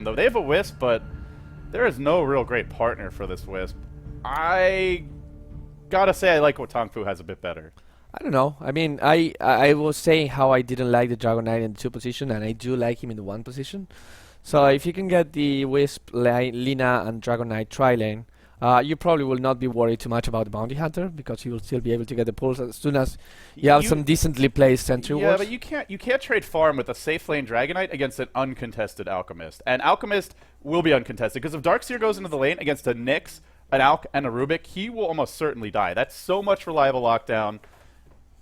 Though they have a Wisp, but there is no real great partner for this Wisp. I gotta say I like what Tongfu has a bit better. I don't know. I mean, I was saying how I didn't like the Dragon Knight in the 2 position, and I do like him in the 1 position. So if you can get the Wisp, Lina, and Dragon Knight tri-lane, you probably will not be worried too much about the Bounty Hunter, because you will still be able to get the pulls as soon as you have some decently placed sentry wards. Yeah, but you can't trade farm with a safe lane Dragon Knight against an uncontested Alchemist. And Alchemist will be uncontested, because if Darkseer goes into the lane against a Nyx, an Alch, and a Rubik, he will almost certainly die. That's so much reliable lockdown.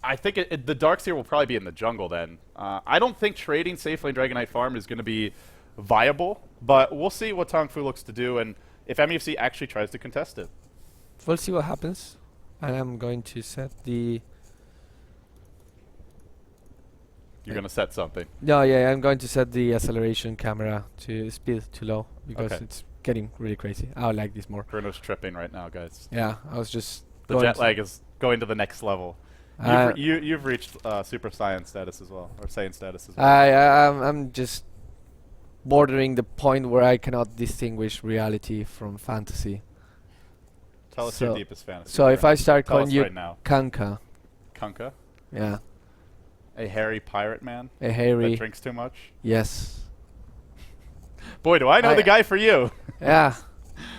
I think the Darkseer will probably be in the jungle then. I don't think trading safe lane Dragon Knight farm is going to be viable, but we'll see what Tongfu looks to do, and if MUFC actually tries to contest it. We'll see what happens. And I'm going to set the... You're going to set something. No, yeah, I'm going to set the acceleration camera to speed too low, because it's getting really crazy. I like this more. Bruno's tripping right now, guys. Yeah, I was just... The jet lag is going to the next level. You've reached Super Saiyan status as well, or Saiyan status as well. I'm just bordering the point where I cannot distinguish reality from fantasy. Tell us your deepest fantasy. So if I start calling you right now. Kanka. Kanka? Yeah. A hairy pirate man? A hairy... That drinks too much? Yes. Boy, do I know the guy for you. Yeah.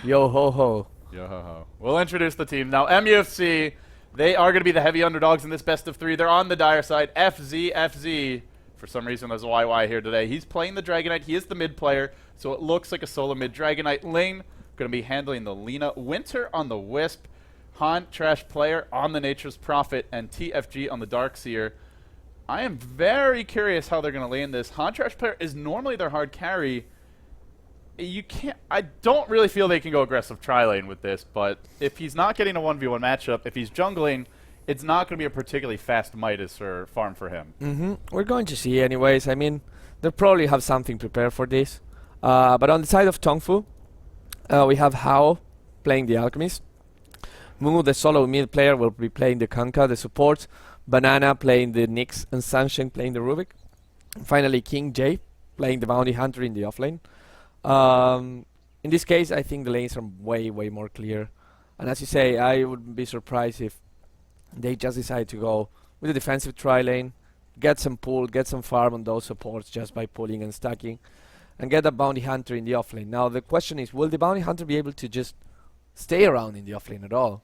Yo ho ho. Yo ho ho. We'll introduce the team. Now, MUFC, they are going to be the heavy underdogs in this best of 3. They're on the dire side. FZ. For some reason, there's a YY here today. He's playing the Dragon Knight. He is the mid player, so it looks like a solo mid Dragon Knight lane. Going to be handling the Lina. Winter on the Wisp. Han, Trash Player on the Nature's Prophet, and TFG on the Darkseer. I am very curious how they're going to lane this. Han, Trash Player is normally their hard carry. I don't really feel they can go aggressive tri-lane with this, but if he's not getting a 1v1 matchup, if he's jungling, it's not going to be a particularly fast Midas or farm for him. We're going to see anyways. I mean, they'll probably have something prepared for this. But on the side of Tongfu, we have Hao playing the Alchemist. Mu, the solo mid player, will be playing the Kanka, the support. Banana playing the Nyx, and Sunshine playing the Rubik. And finally, King J playing the Bounty Hunter in the offlane. In this case, I think the lanes are way more clear. And as you say, I wouldn't be surprised if they just decide to go with a defensive tri-lane, get some pull, get some farm on those supports just by pulling and stacking, and get a Bounty Hunter in the offlane. Now the question is, will the Bounty Hunter be able to just stay around in the offlane at all?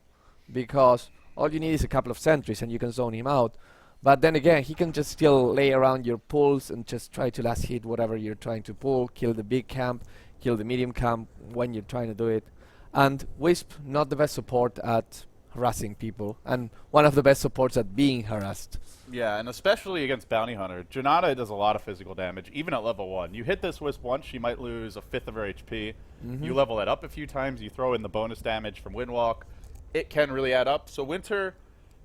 Because all you need is a couple of sentries and you can zone him out. But then again, he can just still lay around your pulls and just try to last hit whatever you're trying to pull, kill the big camp, kill the medium camp when you're trying to do it. And Wisp, not the best support at harassing people, and one of the best supports at being harassed. Yeah, and especially against Bounty Hunter. Janata does a lot of physical damage, even at level 1. You hit this Wisp once, she might lose a fifth of her HP. You level it up a few times, you throw in the bonus damage from Windwalk. It can really add up. So Winter,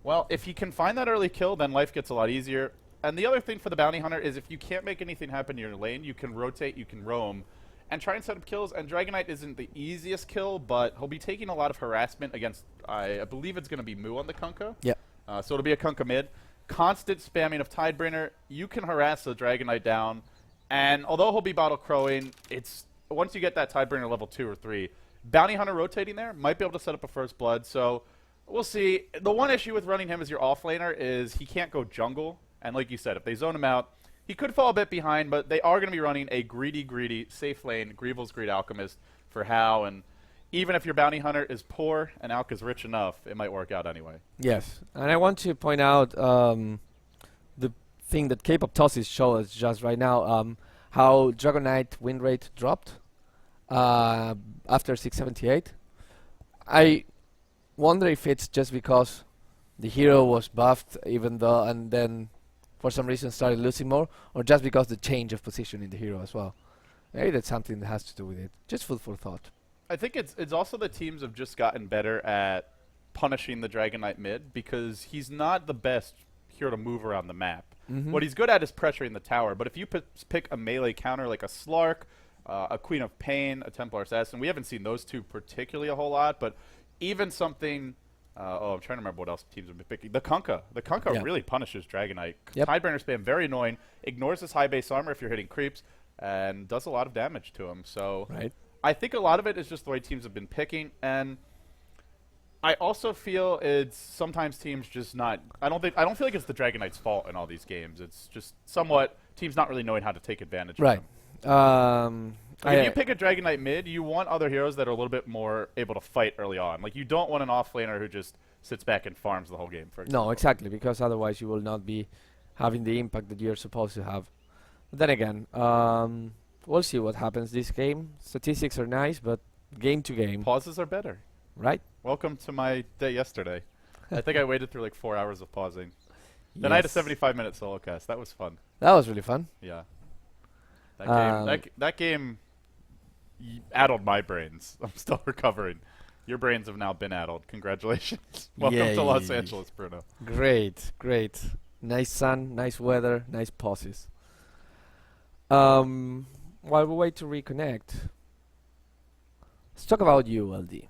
well, if he can find that early kill, then life gets a lot easier. And the other thing for the Bounty Hunter is if you can't make anything happen in your lane, you can rotate, you can roam, and try and set up kills. And Dragon Knight isn't the easiest kill, but he'll be taking a lot of harassment against, I believe it's going to be Mu on the Kunkka. Yeah. So it'll be a Kunkka mid. Constant spamming of Tidebringer. You can harass the Dragon Knight down. And although he'll be bottle crowing, it's once you get that Tidebringer level 2 or 3, Bounty Hunter rotating there might be able to set up a First Blood. So we'll see. The one issue with running him as your offlaner is he can't go jungle. And like you said, if they zone him out, he could fall a bit behind, but they are going to be running a greedy, safe lane, Greevil's Greed Alchemist for Hao, and even if your Bounty Hunter is poor and Alch is rich enough, it might work out anyway. Yes, and I want to point out the thing that K-pop tosses show us just right now, how Dragon Knight win rate dropped after 678. I wonder if it's just because the hero was buffed even though, and then for some reason started losing more, or just because the change of position in the hero as well. Maybe that's something that has to do with it. Just food for thought. I think it's also the teams have just gotten better at punishing the Dragon Knight mid, because he's not the best hero to move around the map. What he's good at is pressuring the tower, but if you pick a melee counter like a Slark, a Queen of Pain, a Templar Assassin, we haven't seen those two particularly a whole lot, but even something... I'm trying to remember what else teams have been picking. The Kunkka. The Kunkka really punishes Dragon Knight. Tidebringer spam, very annoying. Ignores his high base armor if you're hitting creeps. and does a lot of damage to him. So Right. I think a lot of it is just the way teams have been picking, and I also feel it's sometimes teams just not. I don't feel like it's the Dragon Knight's fault in all these games. It's just somewhat teams not really knowing how to take advantage of Right. them. If you pick a Dragon Knight mid, you want other heroes that are a little bit more able to fight early on. Like, you don't want an offlaner who just sits back and farms the whole game, for example. No, exactly, because otherwise you will not be having the impact that you're supposed to have. But then again, we'll see what happens this game. Statistics are nice, but game to game, Pauses are better. right? Welcome to my day yesterday. I think I waited through like 4 hours of pausing. Then I had a Yes. 75-minute solo cast. That was fun. That was really fun. Yeah. That game addled my brains. I'm still recovering. Your brains have now been addled. Congratulations. Welcome to Los Yay. Angeles, Bruno. Great, great. Nice sun, nice weather, nice pauses. While we wait to reconnect, let's talk about you, LD.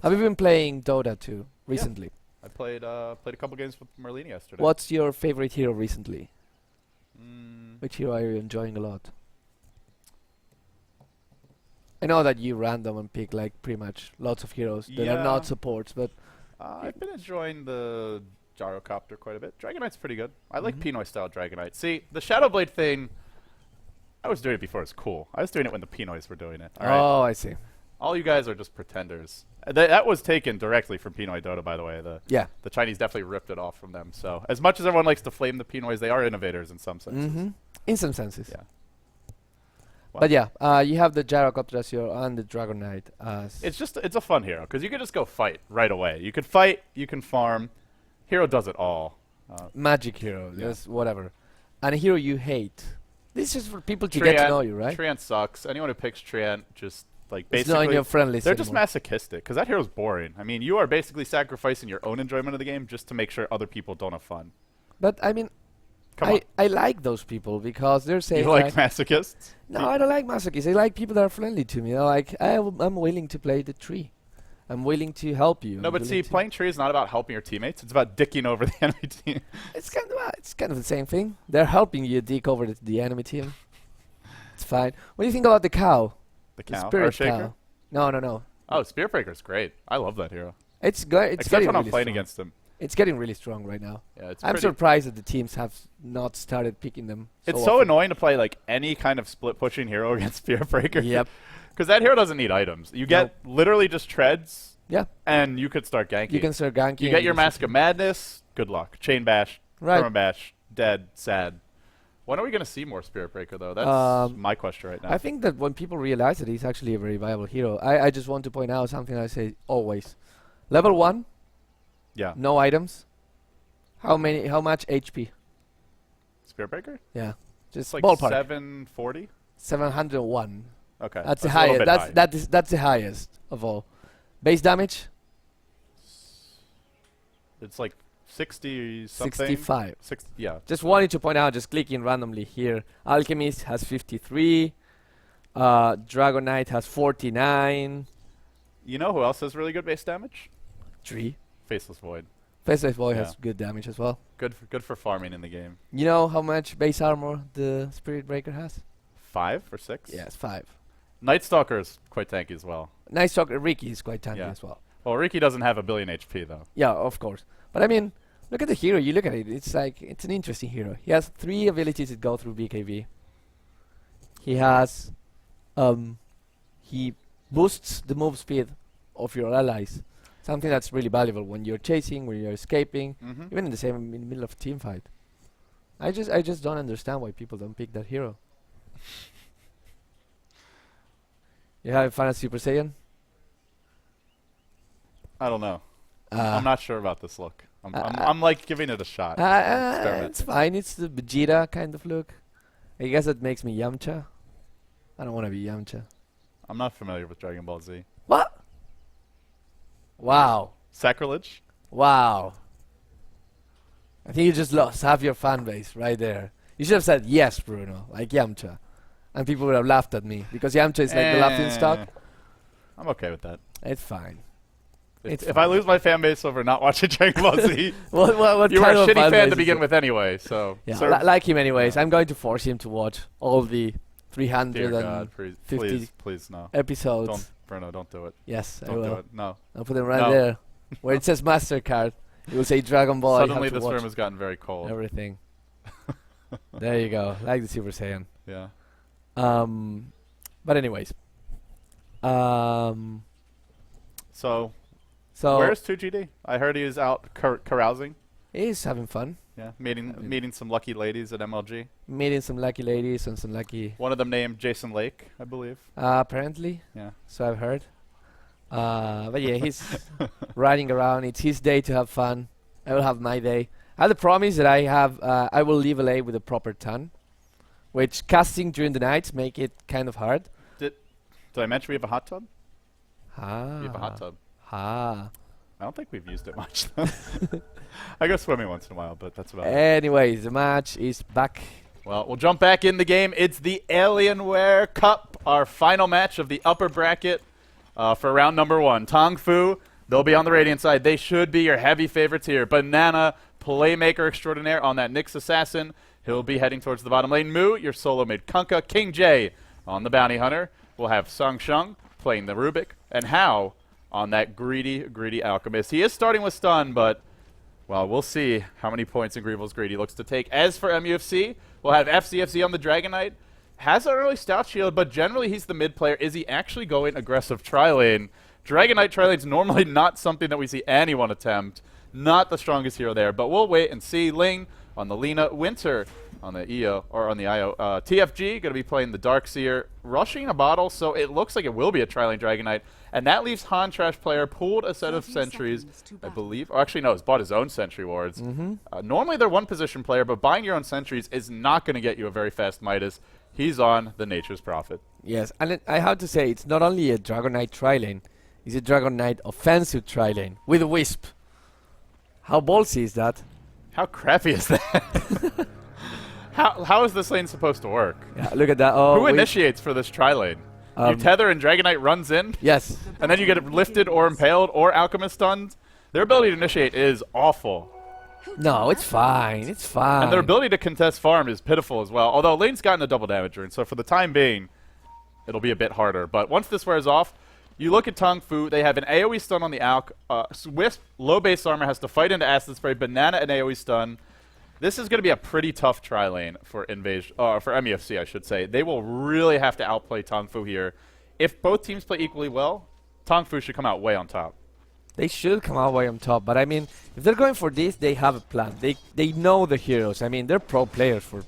Have you been playing Dota 2 recently? I played a couple games with Merlini yesterday. What's your favorite hero recently? Mm, Which hero are you enjoying a lot? I know that you random and pick like pretty much lots of heroes that are Yeah. not supports, but I've been enjoying the Gyrocopter quite a bit. Dragon Knight's pretty good. I like Pinoy style Dragon Knight. See, the Shadowblade thing, I was doing it before it was cool. I was doing it when the Pinoys were doing it. All right? oh, I see. All you guys are just pretenders. That was taken directly from Pinoy Dota, by the way. Yeah. The Chinese definitely ripped it off from them. So as much as everyone likes to flame the Pinoys, they are innovators in some senses. In some senses. Yeah. But yeah, you have the Gyrocopter as your and the Dragon Knight as. It's a fun hero because you can just go fight right away. You can fight, you can farm. Hero does it all. magic hero, Yeah. just whatever. And a hero you hate. This is for people to get to know you, right? Treant sucks. Anyone who picks Treant just like It's not in basically your friend list they're just anymore. masochistic because that hero's boring. I mean, you are basically sacrificing your own enjoyment of the game just to make sure other people don't have fun. But I mean, Come on. I like those people because they're saying You like masochists? no, I don't like masochists. I like people that are friendly to me. They're like, I'm willing to play the tree. I'm willing to help you. No, I'm but see, willing to- playing tree is not about helping your teammates. It's about dicking over the enemy team. It's kind of the same thing. They're helping you dig over the enemy team. It's fine. What do you think about the cow? The The cow. spirit Earthshaker? cow. No. Oh, Spearbreaker's great. I love that hero. It's Except getting when I'm really playing strong. against him. It's getting really strong right now. Yeah, it's I'm pretty- surprised that the teams have not started picking them. It's so often. annoying to play like any kind of split pushing hero against Spearbreaker. Yep. Because that hero doesn't need items. You get literally just treads, Yeah. and you could start ganking. You can start ganking. You get and your just- Mask of Madness. Good luck. Chain bash. Right. Perma bash. Dead. Sad. When are we going to see more Spearbreaker though? That's my question right now. I think that when people realize that he's actually a very viable hero, I just want to point out something I say always. Level 1, yeah. no items. How much HP? Spearbreaker? Yeah. Just It's like ballpark. 740. 701. Okay. That's the a little highest. bit high. That's the highest of all. Base damage It's like 60 something. 65. Yeah. Just wanted to point out, just clicking randomly here. Alchemist has 53. Dragon Knight has 49. You know who else has really good base damage? 3. Faceless Void. Faceless Boy Yeah. has good damage as well. Good for farming in the game. You know how much base armor the Spirit Breaker has? 5 or 6? Yeah, it's 5. Night Stalker is quite tanky as well. Nice Stalker Ricky is quite tanky Yeah. as well. Well, Ricky doesn't have a billion HP though. Yeah, of course. But I mean, look at the hero. You look at it. It's like it's an interesting hero. He has 3 abilities that go through BKB. He has, he boosts the move speed of your allies. Something that's really valuable when you're chasing, when you're escaping, Mm-hmm. even in the middle of a team fight. I just don't understand why people don't pick that hero. You have Final Super Saiyan? I don't know. I'm not sure about this look. I'm like giving it a shot. It's Experimenting. fine. It's the Vegeta kind of look. I guess that makes me Yamcha. I don't want to be Yamcha. I'm not familiar with Dragon Ball Z. What? Wow. Sacrilege? Wow. I think you just lost half your fan base right there. You should have said yes, Bruno, like Yamcha. And people would have laughed at me because Yamcha is like the laughing stock. I'm okay with that. It's fine. It's If I lose my fan base over not watching Dragon Ball Z, What you were a kind of shitty fan fan base to is begin it? with anyway. So Yeah, serve- like him anyways. Yeah. I'm going to force him to watch all the 350 Dear God, please no. episodes. Don't, Bruno, don't do it. Yes, Don't I will. do it. No. I'll put them right No. there where it says MasterCard. It will say Dragon Ball. Suddenly you have to this watch room has gotten very cold. everything. There you go, like the Super Saiyan. Yeah. But anyways, So so where's 2GD? I heard he was out carousing. he's having fun, Yeah, meeting some lucky ladies at MLG. meeting some lucky ladies and some lucky, One of them named Jason Lake, I believe. apparently. Yeah. So I've heard. But yeah, he's riding around. It's his day to have fun. I will have my day. I have the promise that I will leave LA with a proper ton, which casting during the nights make it kind of hard. Did I mention we have a hot tub? Ah. We have a hot tub. Ah. I don't think we've used it much. I go swimming once in a while, but that's about it. Anyways, the match is back. Well, we'll jump back in the game. It's the Alienware Cup, our final match of the upper bracket for round number 1. Tongfu, they'll be on the Radiant side. They should be your heavy favorites here. Banana, playmaker extraordinaire on that Nyx Assassin. He'll be heading towards the bottom lane. Mu, your solo mid Kunkka. King J on the Bounty Hunter. We'll have Sung Shung playing the Rubik. And Hao on that greedy Alchemist. He is starting with stun, but, well, we'll see how many points Ingreevil's Greedy looks to take. As for MUFC, we'll have FCFZ on the Dragon Knight. Has an early stout shield, but generally he's the mid player. Is he actually going aggressive tri-lane? Dragon Knight tri-lane's normally not something that we see anyone attempt. Not the strongest hero there, but we'll wait and see. Ling on the Lina. Winter on the EO, or on the IO. TFG going to be playing the Darkseer, rushing a bottle, so it looks like it will be a tri-lane Dragon Knight. And that leaves Han Trash player pulled a set of sentries, I believe. Or actually, no, he's bought his own sentry wards. Normally they're one position player, but buying your own sentries is not going to get you a very fast Midas. He's on the Nature's Prophet. Yes, and I have to say, it's not only a Dragon Knight tri-lane, it's a Dragon Knight offensive tri-lane with a Wisp. How ballsy is that? How crappy is that? How is this lane supposed to work? Yeah, look at that. Oh, Who initiates for this tri-lane? You tether and Dragon Knight runs in? Yes. And then you get lifted or impaled or Alchemist stunned? Their ability to initiate is awful. No, it's fine. It's fine. And their ability to contest farm is pitiful as well. Although lane's gotten a double damager, and so for the time being, it'll be a bit harder. But once this wears off, you look at Tongfu, they have an AoE stun on the Alch. Wisp, low base armor, has to fight into Acid Spray, Banana, and AoE stun. This is going to be a pretty tough tri-lane for for MUFC, I should say. They will really have to outplay Tongfu here. If both teams play equally well, Tongfu should come out way on top. They should come out way on top, but I mean, if they're going for this, they have a plan. They know the heroes. I mean, they're pro players for...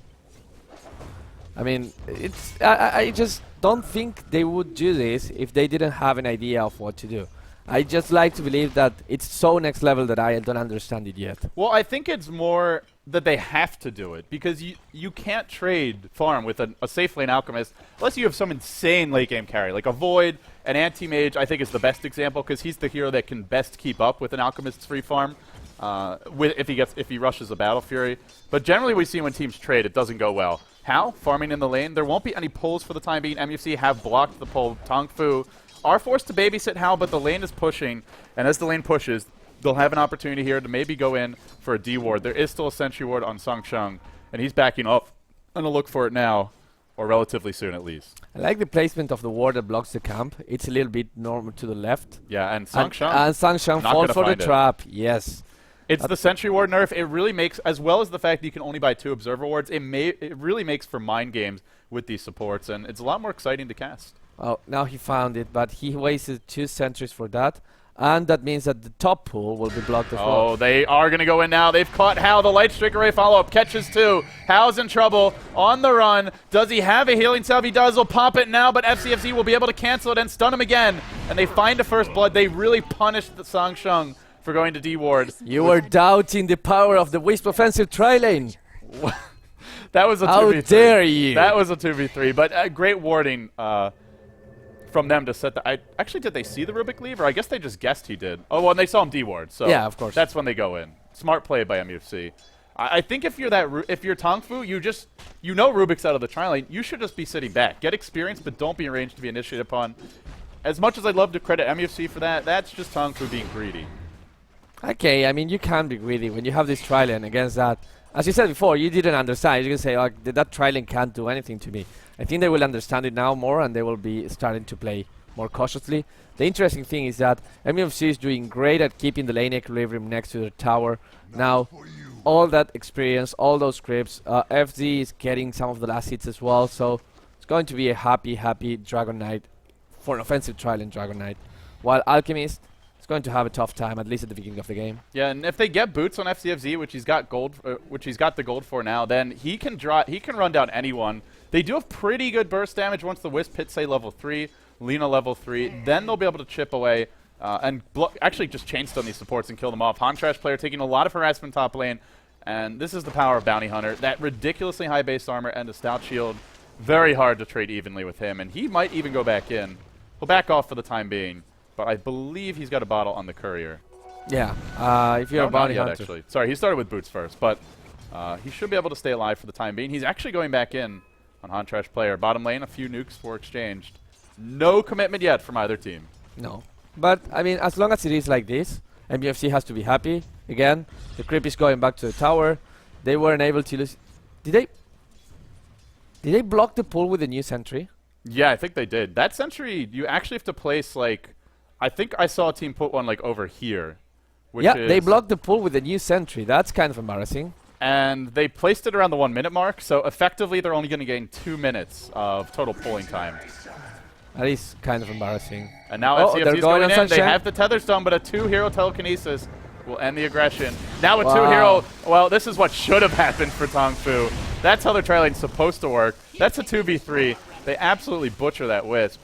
I mean, it's I just don't think they would do this if they didn't have an idea of what to do. I just like to believe that it's so next level that I don't understand it yet. Well, I think it's more that they have to do it, because you can't trade farm with a safe lane Alchemist unless you have some insane late game carry, like a Void, an Anti-Mage I think is the best example, because he's the hero that can best keep up with an Alchemist's free farm if he rushes a Battle Fury. But generally we see when teams trade, it doesn't go well. How? Farming in the lane. There won't be any pulls for the time being. MUFC have blocked the pull. Tongfu are forced to babysit Hao, but the lane is pushing, and as the lane pushes, they'll have an opportunity here to maybe go in for a D ward. There is still a sentry ward on Sung Shung, and he's backing up. I'm going to look for it now, or relatively soon at least. I like the placement of the ward that blocks the camp. It's a little bit normal to the left. Yeah, and Sung Shung. And Sung Shung falls for the trap. Yes. It's the sentry ward nerf. It really makes, as well as the fact that you can only buy 2 observer wards, it really makes for mind games with these supports, and it's a lot more exciting to cast. Oh, now he found it, but he wasted 2 sentries for that. And that means that the top pool will be blocked as well. Oh, they are going to go in now. They've caught Hao. The Light Strike Array follow-up catches 2. Hao's in trouble. On the run. Does he have a healing salve? He does. He'll pop it now, but FCFZ will be able to cancel it and stun him again. And they find a first blood. They really punished the Sung Shung for going to D-ward. You were doubting the power of the Wisp offensive tri-lane. That was a 2v3. How dare you? That was a 2v3, but great warding from them to set the... Actually, did they see the Rubik leave? Or I guess they just guessed he did. Oh, well, and they saw him D-ward, so yeah, of course. That's when they go in. Smart play by MUFC. I think if you're Tongfu, you know Rubik's out of the tri-lane, you should just be sitting back. Get experience, but don't be arranged to be initiated upon. As much as I'd love to credit MUFC for that, that's just Tongfu being greedy. Okay, I mean, you can be greedy when you have this tri-lane against that. as you said before, you didn't understand. You can say, oh, that trialing can't do anything to me. I think they will understand it now more, and they will be starting to play more cautiously. The interesting thing is that MUFC is doing great at keeping the lane equilibrium next to the tower. Now, all that experience, all those scripts, FZ is getting some of the last hits as well, so it's going to be a happy Dragon Knight for an offensive trial in Dragon Knight. While Alchemist is going to have a tough time, at least at the beginning of the game. Yeah, and if they get boots on FCFZ, which he's got the gold for now, then he can run down anyone. They do have pretty good burst damage once the Wisp hits, say, level 3, Lina level 3. Then they'll be able to chip away and actually just chainstun these supports and kill them off. Hantrash player taking a lot of harassment top lane, and this is the power of Bounty Hunter. That ridiculously high base armor and a stout shield, very hard to trade evenly with him, and he might even go back in. He'll back off for the time being, but I believe he's got a bottle on the courier. Yeah, if you're a Bounty Hunter. Actually. Sorry, he started with boots first, but he should be able to stay alive for the time being. He's actually going back in on Hantrash player. Bottom lane, a few nukes were exchanged. No commitment yet from either team. No. But, I mean, as long as it is like this, MUFC has to be happy. Again, the creep is going back to the tower. They weren't able to lose. Did they block the pull with the new sentry? Yeah, I think they did. That sentry, you actually have to place, like, I think I saw a team put one, like, over here. Yeah, they blocked the pull with the new sentry. That's kind of embarrassing. And they placed it around the 1 minute mark, so effectively they're only going to gain 2 minutes of total pulling time. That is kind of embarrassing. And now FCFZ is going in. They have the Tether Stone, but a 2-hero telekinesis will end the aggression. Now a 2-hero, well, this is what should have happened for Tongfu. That's how their trialing's supposed to work. That's a 2v3. They absolutely butcher that Wisp.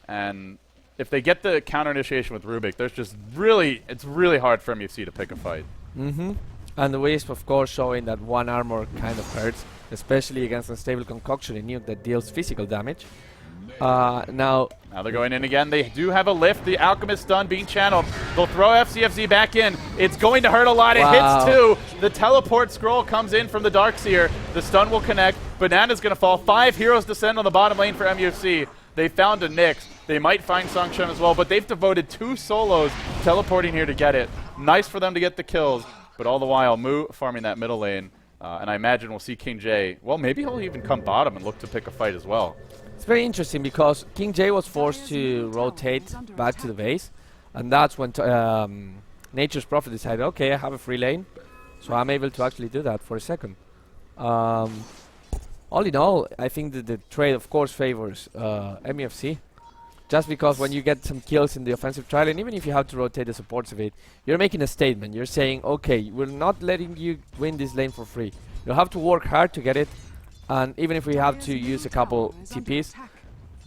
And if they get the counter initiation with Rubik, there's just it's really hard for MUFC to pick a fight. Mm-hmm. And the Wisp, of course, showing that one armor kind of hurts, especially against Unstable Concoction, a nuke that deals physical damage. Now they're going in again. They do have a lift. The Alchemist stun being channeled. They'll throw FCFZ back in. It's going to hurt a lot. It hits 2. The teleport scroll comes in from the Darkseer. The stun will connect. Banana's going to fall. 5 heroes descend on the bottom lane for MUFC. They found a Nyx. They might find Sangshun as well, but they've devoted 2 solos teleporting here to get it. Nice for them to get the kills, but all the while, Mu farming that middle lane. And I imagine we'll see King J. Well, maybe he'll even come bottom and look to pick a fight as well. It's very interesting because King J was forced to rotate back to the base, and that's when Nature's Prophet decided, okay, I have a free lane, so I'm able to actually do that for a second. All in all, I think that the trade, of course, favors MUFC, just because when you get some kills in the offensive trial, and even if you have to rotate the supports of it, you're making a statement. You're saying, okay, we're not letting you win this lane for free. You'll have to work hard to get it. And even if we have to use a couple TPs,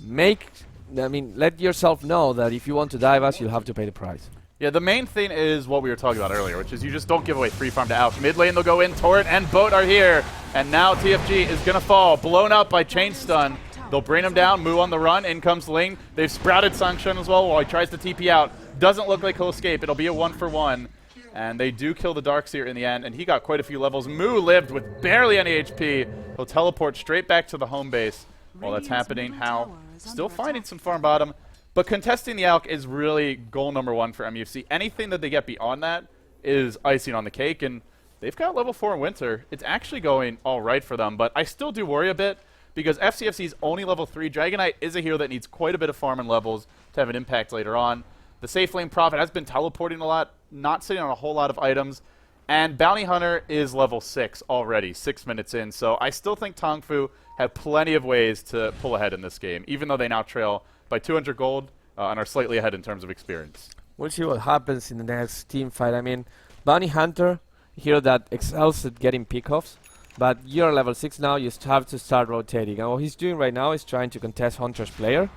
let yourself know that if you want to dive us, you'll have to pay the price. Yeah, the main thing is what we were talking about earlier, which is you just don't give away free farm to Alch. Mid lane, they'll go in. Torrent and Boat are here. And now TFG is going to fall, blown up by Chain Stun. They'll bring him down. Mu on the run. In comes Ling. They've sprouted Sangshun as well while he tries to TP out. Doesn't look like he'll escape. It'll be a 1-for-1. And they do kill the Darkseer in the end, and he got quite a few levels. Mu lived with barely any HP. He'll teleport straight back to the home base. While that's happening, Hao still finding some farm bottom. But contesting the Alk is really goal number 1 for MUFC. Anything that they get beyond that is icing on the cake, and they've got level 4 in Winter. It's actually going all right for them, but I still do worry a bit because FCFC's only level 3. Dragon Knight is a hero that needs quite a bit of farm and levels to have an impact later on. The Safe Lane Prophet has been teleporting a lot, not sitting on a whole lot of items. And Bounty Hunter is level 6 already, 6 minutes in. So I still think Tongfu have plenty of ways to pull ahead in this game, even though they now trail by 200 gold and are slightly ahead in terms of experience. We'll see what happens in the next team fight. I mean, Bounty Hunter, a hero that excels at getting pickoffs. But you're level 6 now, you have to start rotating. And what he's doing right now is trying to contest Hunter's player,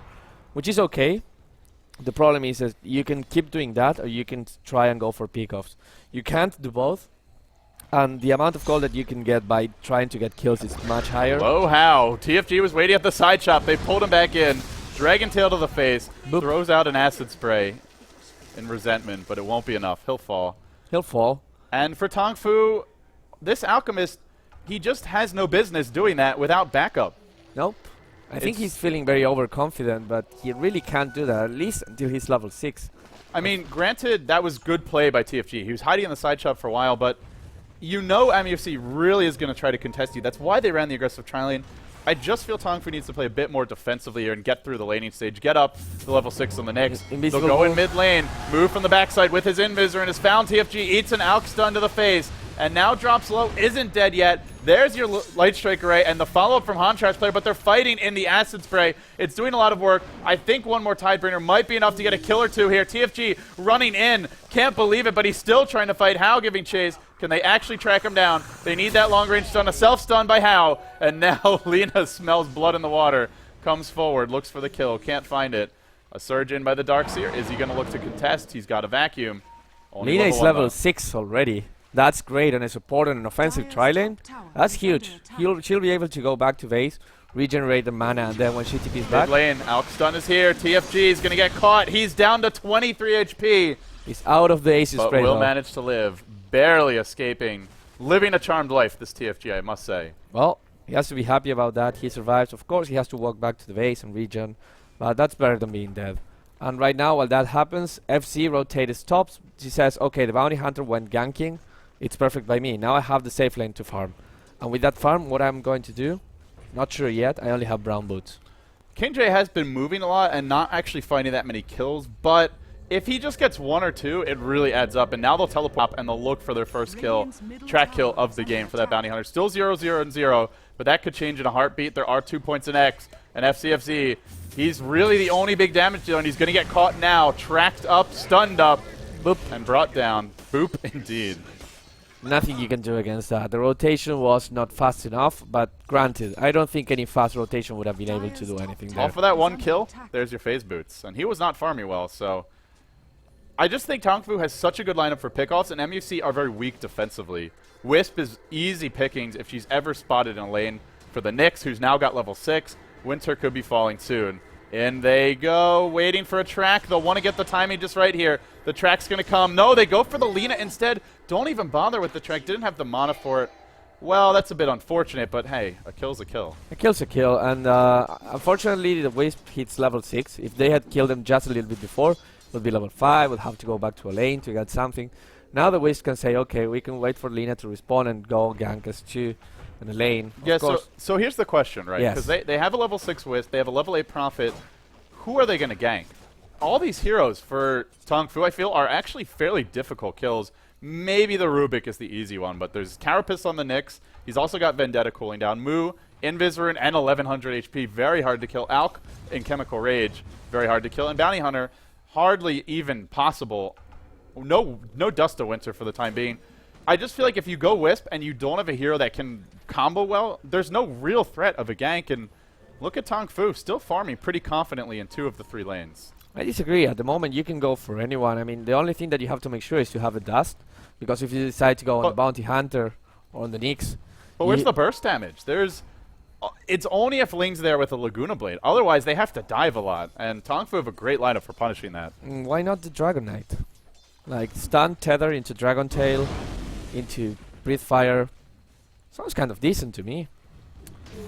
which is okay. The problem is that you can keep doing that, or you can try and go for pickoffs. You can't do both, and the amount of gold that you can get by trying to get kills is much higher. Whoa, how? TFG was waiting at the side shop. They pulled him back in. Dragon Tail to the face. Boop. Throws out an acid spray in resentment, but it won't be enough. He'll fall. He'll fall. And for Tongfu, this Alchemist, he just has no business doing that without backup. Nope. I think he's feeling very overconfident, but he really can't do that, at least until he's level 6. I mean, granted, that was good play by TFG. He was hiding in the side shop for a while, but you know MUFC really is going to try to contest you. That's why they ran the aggressive tri-lane. I just feel Tongfu needs to play a bit more defensively here and get through the laning stage. Get up to level 6 on the Nyx. They'll go in mid lane, move from the backside with his Invisor and his found TFG, eats an Alk stun to the face, and now drops low, isn't dead yet. There's your Light Strike Array and the follow-up from Hontrash player, but they're fighting in the Acid Spray. It's doing a lot of work. I think one more Tidebringer might be enough to get a kill or two here. TFG running in. Can't believe it, but he's still trying to fight. How giving chase. Can they actually track him down? They need that long-range stun. A self-stun by How. And now Lina smells blood in the water. Comes forward, looks for the kill. Can't find it. A surge in by the Darkseer. Is he going to look to contest? He's got a vacuum. Lina is level 6 already. That's great on a support and an offensive tri-lane. That's huge. She'll be able to go back to base, regenerate the mana, and then when she TP's back... Mid lane, Alk stun is here. TFG is going to get caught. He's down to 23 HP. He's out of the Aces spray, but will manage to live. Barely escaping. Living a charmed life, this TFG, I must say. Well, he has to be happy about that. He survives. Of course, he has to walk back to the base and regen, but that's better than being dead. And right now, while that happens, FC rotates his tops. She says, okay, the Bounty Hunter went ganking. It's perfect by me. Now I have the safe lane to farm. And with that farm, what I'm going to do, not sure yet. I only have brown boots. King J has been moving a lot and not actually finding that many kills, but if he just gets 1 or 2, it really adds up. And now they'll telepop and they'll look for their first kill, track kill of the game for that Bounty Hunter. Still 0-0 and 0, but that could change in a heartbeat. There are 2 points in X, and FCFZ, he's really the only big damage dealer, and he's going to get caught now. Tracked up, stunned up, boop, and brought down. Boop, indeed. Nothing you can do against that. The rotation was not fast enough, but granted, I don't think any fast rotation would have been able to do anything there. All for that 1 kill, there's your phase boots. And he was not farming well, so... I just think Tongfu has such a good lineup for pickoffs, and MUFC are very weak defensively. Wisp is easy pickings if she's ever spotted in a lane. For the Nyx, who's now got level 6, Winter could be falling soon. In they go, waiting for a track. They'll want to get the timing just right here. The track's going to come. No, they go for the Lina instead. Don't even bother with the track. Didn't have the mana for it. Well, that's a bit unfortunate, but hey, a kill's a kill. A kill's a kill, and unfortunately the Wisp hits level 6. If they had killed him just a little bit before, it would be level 5, would have to go back to a lane to get something. Now the Wisp can say, okay, we can wait for Lina to respawn and go gank us too in the lane. Yeah, so here's the question, right? Because they have a level 6 Wisp, they have a level 8 Prophet. Who are they going to gank? All these heroes for Tongfu, I feel, are actually fairly difficult kills. Maybe the Rubik is the easy one, but there's Carapace on the Nyx. He's also got Vendetta cooling down. Mu, Invisor, and 1100 HP. Very hard to kill. Alk in Chemical Rage, very hard to kill. And Bounty Hunter, hardly even possible. No Dust of Winter for the time being. I just feel like if you go Wisp and you don't have a hero that can combo well, there's no real threat of a gank. And look at Tongfu, still farming pretty confidently in 2 of the 3 lanes. I disagree. At the moment, you can go for anyone. I mean, the only thing that you have to make sure is to have a Dust. Because if you decide to go on the Bounty Hunter or on the Nyx... But where's the burst damage? It's only if Ling's there with a Laguna Blade. Otherwise, they have to dive a lot. And Tongfu have a great lineup for punishing that. Why not the Dragon Knight? Like, stun, tether into Dragon Tail, into Breathe Fire. Sounds kind of decent to me.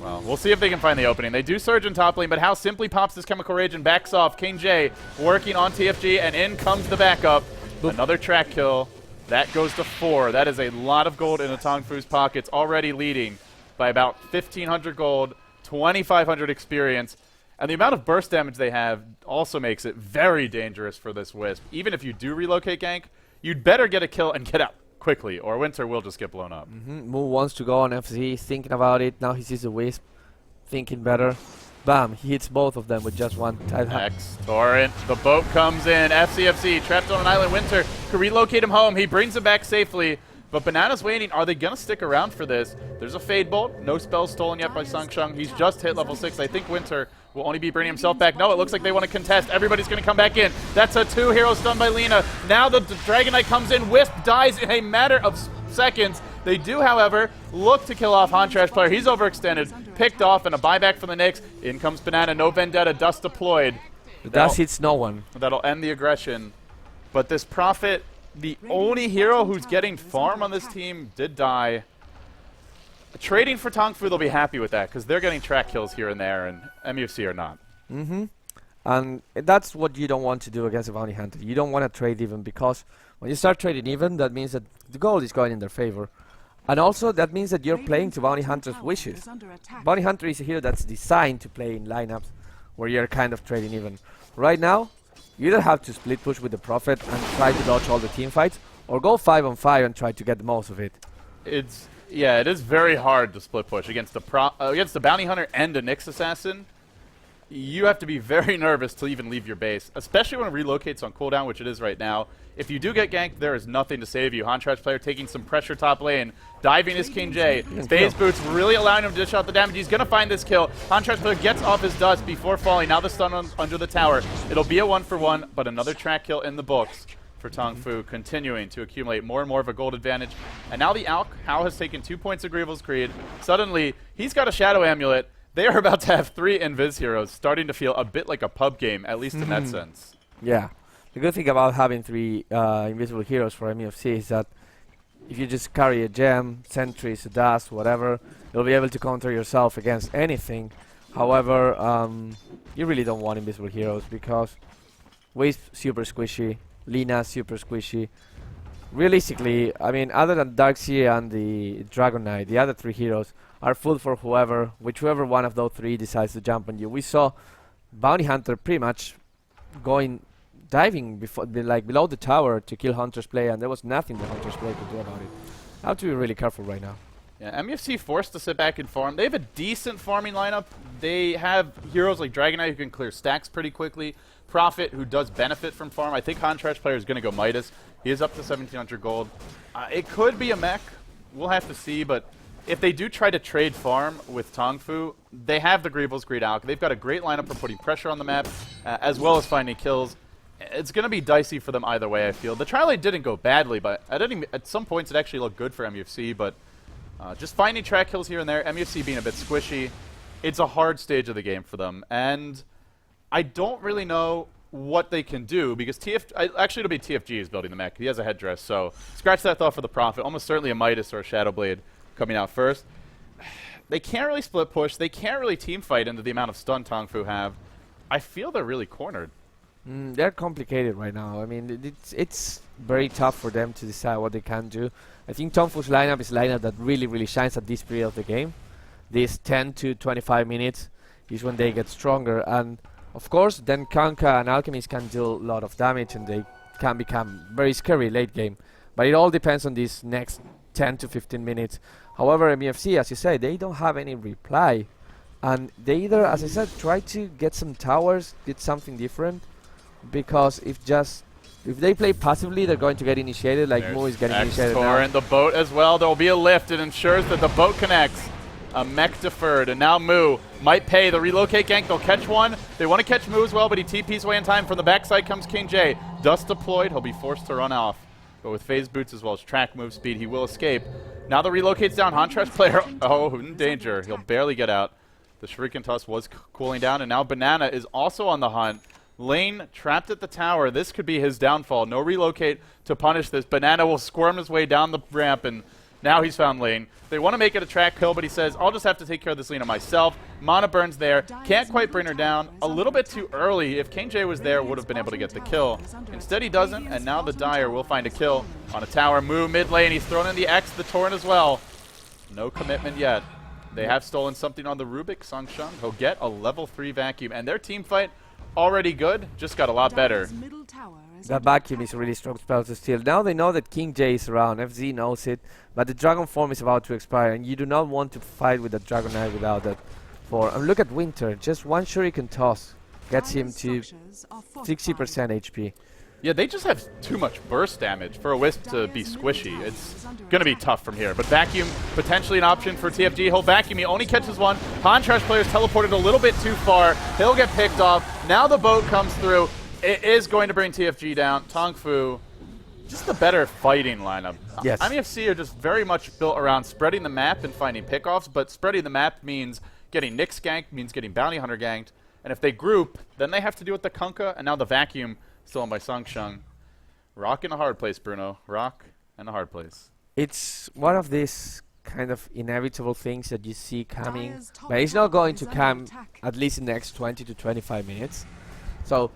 Well, we'll see if they can find the opening. They do surge in top lane, but How simply pops this Chemical Rage and backs off. King J working on TFG, and in comes the backup. Boop. Another track kill. That goes to 4. That is a lot of gold in a Tongfu's pockets, already leading by about 1,500 gold, 2,500 experience. And the amount of burst damage they have also makes it very dangerous for this Wisp. Even if you do relocate gank, you'd better get a kill and get out quickly, or Winter will just get blown up. Mu wants to go on FZ, thinking about it. Now he sees a Wisp, thinking better. Bam, he hits both of them with just one tight X Torrent, the boat comes in. FCFC trapped on an island. Winter could relocate him home. He brings him back safely. But Banana's waiting. Are they going to stick around for this? There's a Fade Bolt. No spells stolen yet by Sangsheng. He's just hit level 6. I think Winter will only be bringing himself back. No, it looks like they want to contest. Everybody's going to come back in. That's a 2-hero stun by Lina. Now the Dragon Knight comes in. Wisp dies in a matter of seconds. They do, however, look to kill off Hontrash player. He's overextended. Picked off, and a buyback from the Nyx. In comes Banana. No Vendetta. Dust deployed. The Dust hits no one. That'll end the aggression. But this Prophet, the only hero who's getting farm on this team, did die. Trading for Tongfu, they'll be happy with that, because they're getting track kills here and there, and MUFC are not. And that's what you don't want to do against a Bounty Hunter. You don't want to trade even, because when you start trading even, that means that the gold is going in their favor. And also that means that you're playing to Bounty Hunter's wishes. Bounty Hunter is a hero that's designed to play in lineups where you're kind of trading even. Right now, you either have to split push with the Prophet and try to dodge all the team fights, or go 5-on-5 and try to get the most of it. Yeah, it is very hard to split push against the Bounty Hunter and a Nyx Assassin. You have to be very nervous to even leave your base, especially when it relocates on cooldown, which it is right now. If you do get ganked, there is nothing to save you. Hantrash player taking some pressure top lane, diving his King J. Phase Boots really allowing him to dish out the damage. He's going to find this kill. Hantrash player gets off his dust before falling. Now the stun under the tower. It'll be a 1-for-1, but another track kill in the books for Tongfu, continuing to accumulate more and more of a gold advantage. And now the Alc, Hao has taken 2 points of Grievel's Creed. Suddenly, he's got a Shadow Amulet. They are about to have 3 Invis heroes, starting to feel a bit like a pub game, at least in that sense. Yeah. The good thing about having 3 invisible heroes for MUFC is that if you just carry a gem, sentries, a dust, whatever, you'll be able to counter yourself against anything. However, you really don't want invisible heroes because Wisp super squishy, Lina super squishy. Realistically, I mean, other than Darkseer and the Dragon Knight, the other 3 heroes are food for whichever one of those 3 decides to jump on you. We saw Bounty Hunter pretty much diving below the tower to kill Hunter's play, and there was nothing the Hunter's play could do about it. I have to be really careful right now. Yeah, MUFC forced to sit back and farm. They have a decent farming lineup. They have heroes like Dragon Knight who can clear stacks pretty quickly. Prophet, who does benefit from farm. I think Hantrash player is going to go Midas. He is up to 1,700 gold. It could be a mech. We'll have to see, but if they do try to trade farm with Tongfu, they have the Grievel's Greed Alc. They've got a great lineup for putting pressure on the map, as well as finding kills. It's going to be dicey for them either way, I feel. The Tri-Lane didn't go badly, but at some points it actually looked good for MUFC, but just finding track kills here and there, MUFC being a bit squishy, it's a hard stage of the game for them. And I don't really know what they can do, because actually it'll be TFG is building the mech. He has a headdress, so scratch that thought for the Prophet. Almost certainly a Midas or a Shadow Blade coming out first. They can't really split push. They can't really team fight into the amount of stun Tongfu have. I feel they're really cornered. They're complicated right now. I mean, it's very tough for them to decide what they can do. I think Tongfu's lineup is a lineup that really shines at this period of the game. These 10 to 25 minutes is when they get stronger, and of course then Kanka and Alchemist can deal a lot of damage and they can become very scary late game. But it all depends on these next 10 to 15 minutes. However, MUFC, as you say, they don't have any reply, and they either, as I said, try to get some towers, get something different, because if they play passively, they're going to get initiated, like Mu is getting initiated now. And the boat as well. There will be a lift. It ensures that the boat connects. A mech deferred, and now Mu might pay the relocate gank. They'll catch one. They want to catch Mu as well, but he TP's away in time. From the backside comes King J. Dust deployed. He'll be forced to run off. But with phase boots as well as track move speed, he will escape. Now the relocate's down. Hantrash player, in danger. He'll barely get out. The Shuriken Toss was cooling down, and now Banana is also on the hunt. Lane trapped at the tower. This could be his downfall. No relocate to punish this. Banana will squirm his way down the ramp, and now he's found Lane. They want to make it a track kill, but he says, I'll just have to take care of this Lena myself. Mana burns there. Can't quite bring her down. A little bit too early. If King J was there, would have been able to get the kill. Instead, he doesn't, and now the Dire will find a kill on a tower. Mu mid lane. He's thrown in the X, the Torrent as well. No commitment yet. They have stolen something on the Rubik. Songshun. He'll get a level 3 vacuum, and their team fight already good, just got a lot better. That vacuum is a really strong spell to steal. Now they know that King J is around. FZ knows it, but the Dragon form is about to expire, and you do not want to fight with the Dragon Knight without that form. And look at Winter. Just one Shuriken toss gets him to 60% HP. Yeah, they just have too much burst damage for a Wisp to be squishy. It's going to be tough from here. But Vacuum, potentially an option for TFG. He'll Vacuum. He only catches one. Hantrash player's teleported a little bit too far. He'll get picked off. Now the boat comes through. It is going to bring TFG down. Tongfu, just a better fighting lineup. Yes. MUFC are just very much built around spreading the map and finding pickoffs, but spreading the map means getting Nyx ganked, means getting Bounty Hunter ganked. And if they group, then they have to deal with the Kunkka, and now the Vacuum still on by Songshun. Rock in a hard place, Bruno. Rock in a hard place. It's one of these kind of inevitable things that you see coming, but it's not going to come at least in the next 20 to 25 minutes. So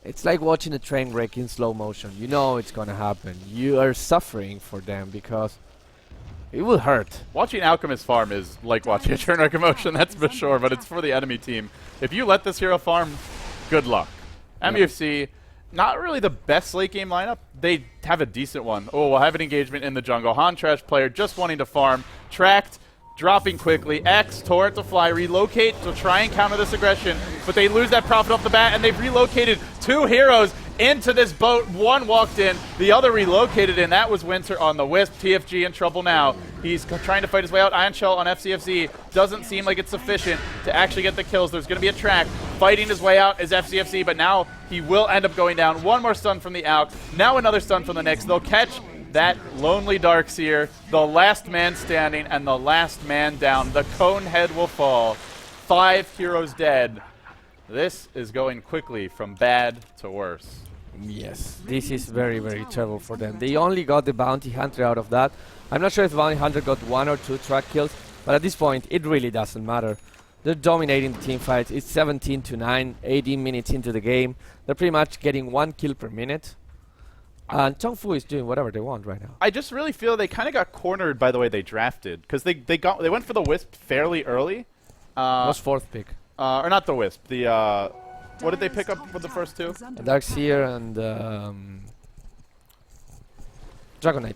it's like watching a train wreck in slow motion. You know it's going to happen. You are suffering for them because it will hurt. Watching Alchemist farm is like watching a train wreck emotion, that's for sure, but it's for the enemy team. If you let this hero farm, good luck. MUFC, not really the best late game lineup. They have a decent one. Oh, we'll have an engagement in the jungle. Han Trash player just wanting to farm. Tracked, dropping quickly. X, Torrent to fly, relocate to try and counter this aggression, but they lose that profit off the bat, and they've relocated 2 heroes into this boat. One walked in, the other relocated in. That was Winter on the Wisp. TFG in trouble now. He's trying to fight his way out. Iron Shell on FCFZ doesn't seem like it's sufficient to actually get the kills. There's going to be a track. Fighting his way out is FCFC, but now he will end up going down. One more stun from the Alk. Now another stun from the Nyx. They'll catch that lonely Darkseer, the last man standing and the last man down. The cone head will fall. 5 heroes dead. This is going quickly from bad to worse. Yes, this is very, very terrible for them. They only got the bounty hunter out of that. I'm not sure if the bounty hunter got 1 or 2 track kills, but at this point, it really doesn't matter. They're dominating the team fights. It's 17-9, 18 minutes into the game. They're pretty much getting 1 kill per minute. And Tongfu is doing whatever they want right now. I just really feel they kind of got cornered by the way they drafted, because they went for the Wisp fairly early. Was 4th pick. Or not the Wisp. The what did they pick up for the first 2? Darkseer and Dragon Knight.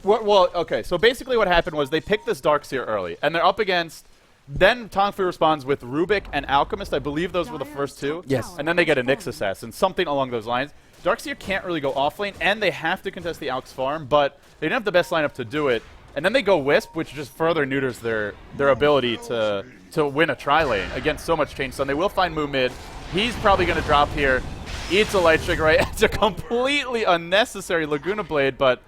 Well, okay. So basically, what happened was they picked this Darkseer early, and they're up against. Then Tongfu responds with Rubik and Alchemist. I believe those were the first 2. Yes. And then they get a Nyx Assassin, something along those lines. Darkseer can't really go off lane, and they have to contest the Alk's farm, but they didn't have the best lineup to do it. And then they go Wisp, which just further neuters their ability to win a tri-lane against so much change stun. They will find Moo mid. He's probably going to drop here. Eats a Light Strike, right? It's a completely unnecessary Laguna Blade, but,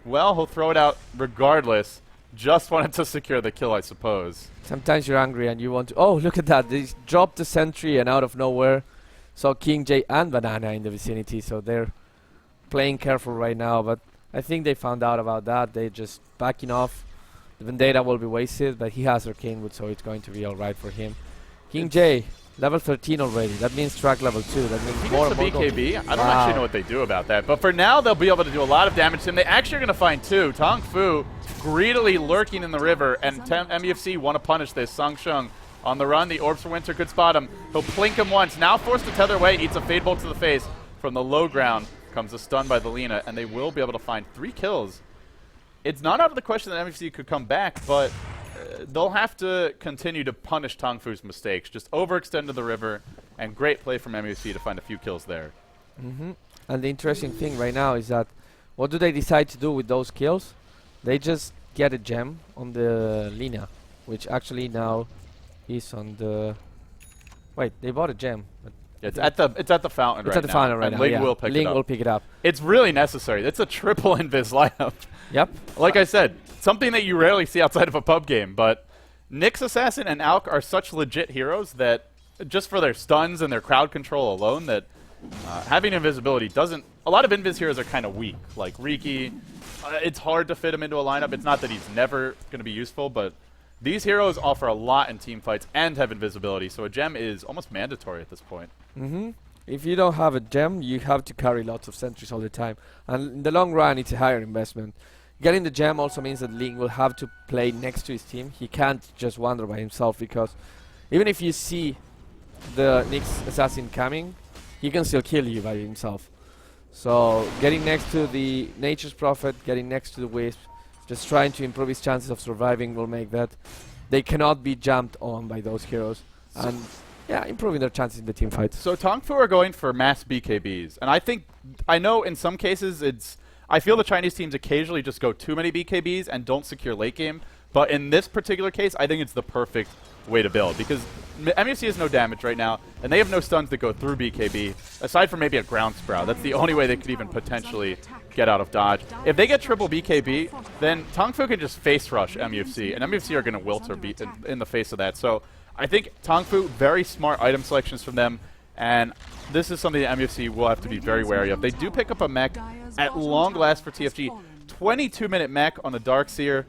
well, he'll throw it out regardless. Just wanted to secure the kill, I suppose. Sometimes you're angry and you want to... Oh, look at that. They dropped the sentry and out of nowhere saw King J and Banana in the vicinity, so they're playing careful right now, but I think they found out about that. They're just backing off. The Vendetta will be wasted, but he has Arcane Wood, so it's going to be alright for him. King J, level 13 already. That means track level 2. That means he more gets the BKB. I don't Wow. actually know what they do about that, but for now, they'll be able to do a lot of damage to him. They actually are going to find 2. Tongfu greedily lurking in the river, and MUFC want to punish this. Song Shung on the run. The Orbs for Winter could spot him. He'll plink him once. Now forced to tether away. Eats a Fade Bolt to the face. From the low ground comes a stun by the Lina, and they will be able to find 3 kills. It's not out of the question that MUFC could come back, but they'll have to continue to punish Tongfu's mistakes. Just overextend to the river, and great play from MUFC to find a few kills there. And the interesting thing right now is that what do they decide to do with those kills? They just get a gem on the Lina, which actually now is on the... Wait, they bought a gem. But It's at the fountain right now. It's at the fountain right and now, Ling yeah. will pick it Ling up. will pick it up. It's really necessary. It's a triple invis lineup. Yep. Like I said, something that you rarely see outside of a pub game, but Nyx Assassin and Alk are such legit heroes that just for their stuns and their crowd control alone, that having invisibility doesn't... A lot of invis heroes are kind of weak, like Riki. It's hard to fit him into a lineup. It's not that he's never going to be useful, but these heroes offer a lot in team fights and have invisibility, so a gem is almost mandatory at this point. If you don't have a gem, you have to carry lots of sentries all the time. And in the long run, it's a higher investment. Getting the gem also means that Ling will have to play next to his team. He can't just wander by himself, because even if you see the Nyx Assassin coming, he can still kill you by himself. So getting next to the Nature's Prophet, getting next to the Wisp, just trying to improve his chances of surviving will make that they cannot be jumped on by those heroes. And yeah, improving their chances in the team fight. So Tongfu are going for mass BKBs, and I know in some cases I feel the Chinese teams occasionally just go too many BKBs and don't secure late game, but in this particular case, I think it's the perfect way to build, because MUFC has no damage right now, and they have no stuns that go through BKB, aside from maybe a ground sprout. That's the only way they could even potentially get out of dodge. If they get triple BKB, then Tongfu can just face rush MUFC, and MUFC are going to wilt or beat in the face of that. So I think Tongfu, very smart item selections from them, and this is something that MUFC will have to be very wary of. They do pick up a mech at long last for TFG. 22-minute mech on the Darkseer.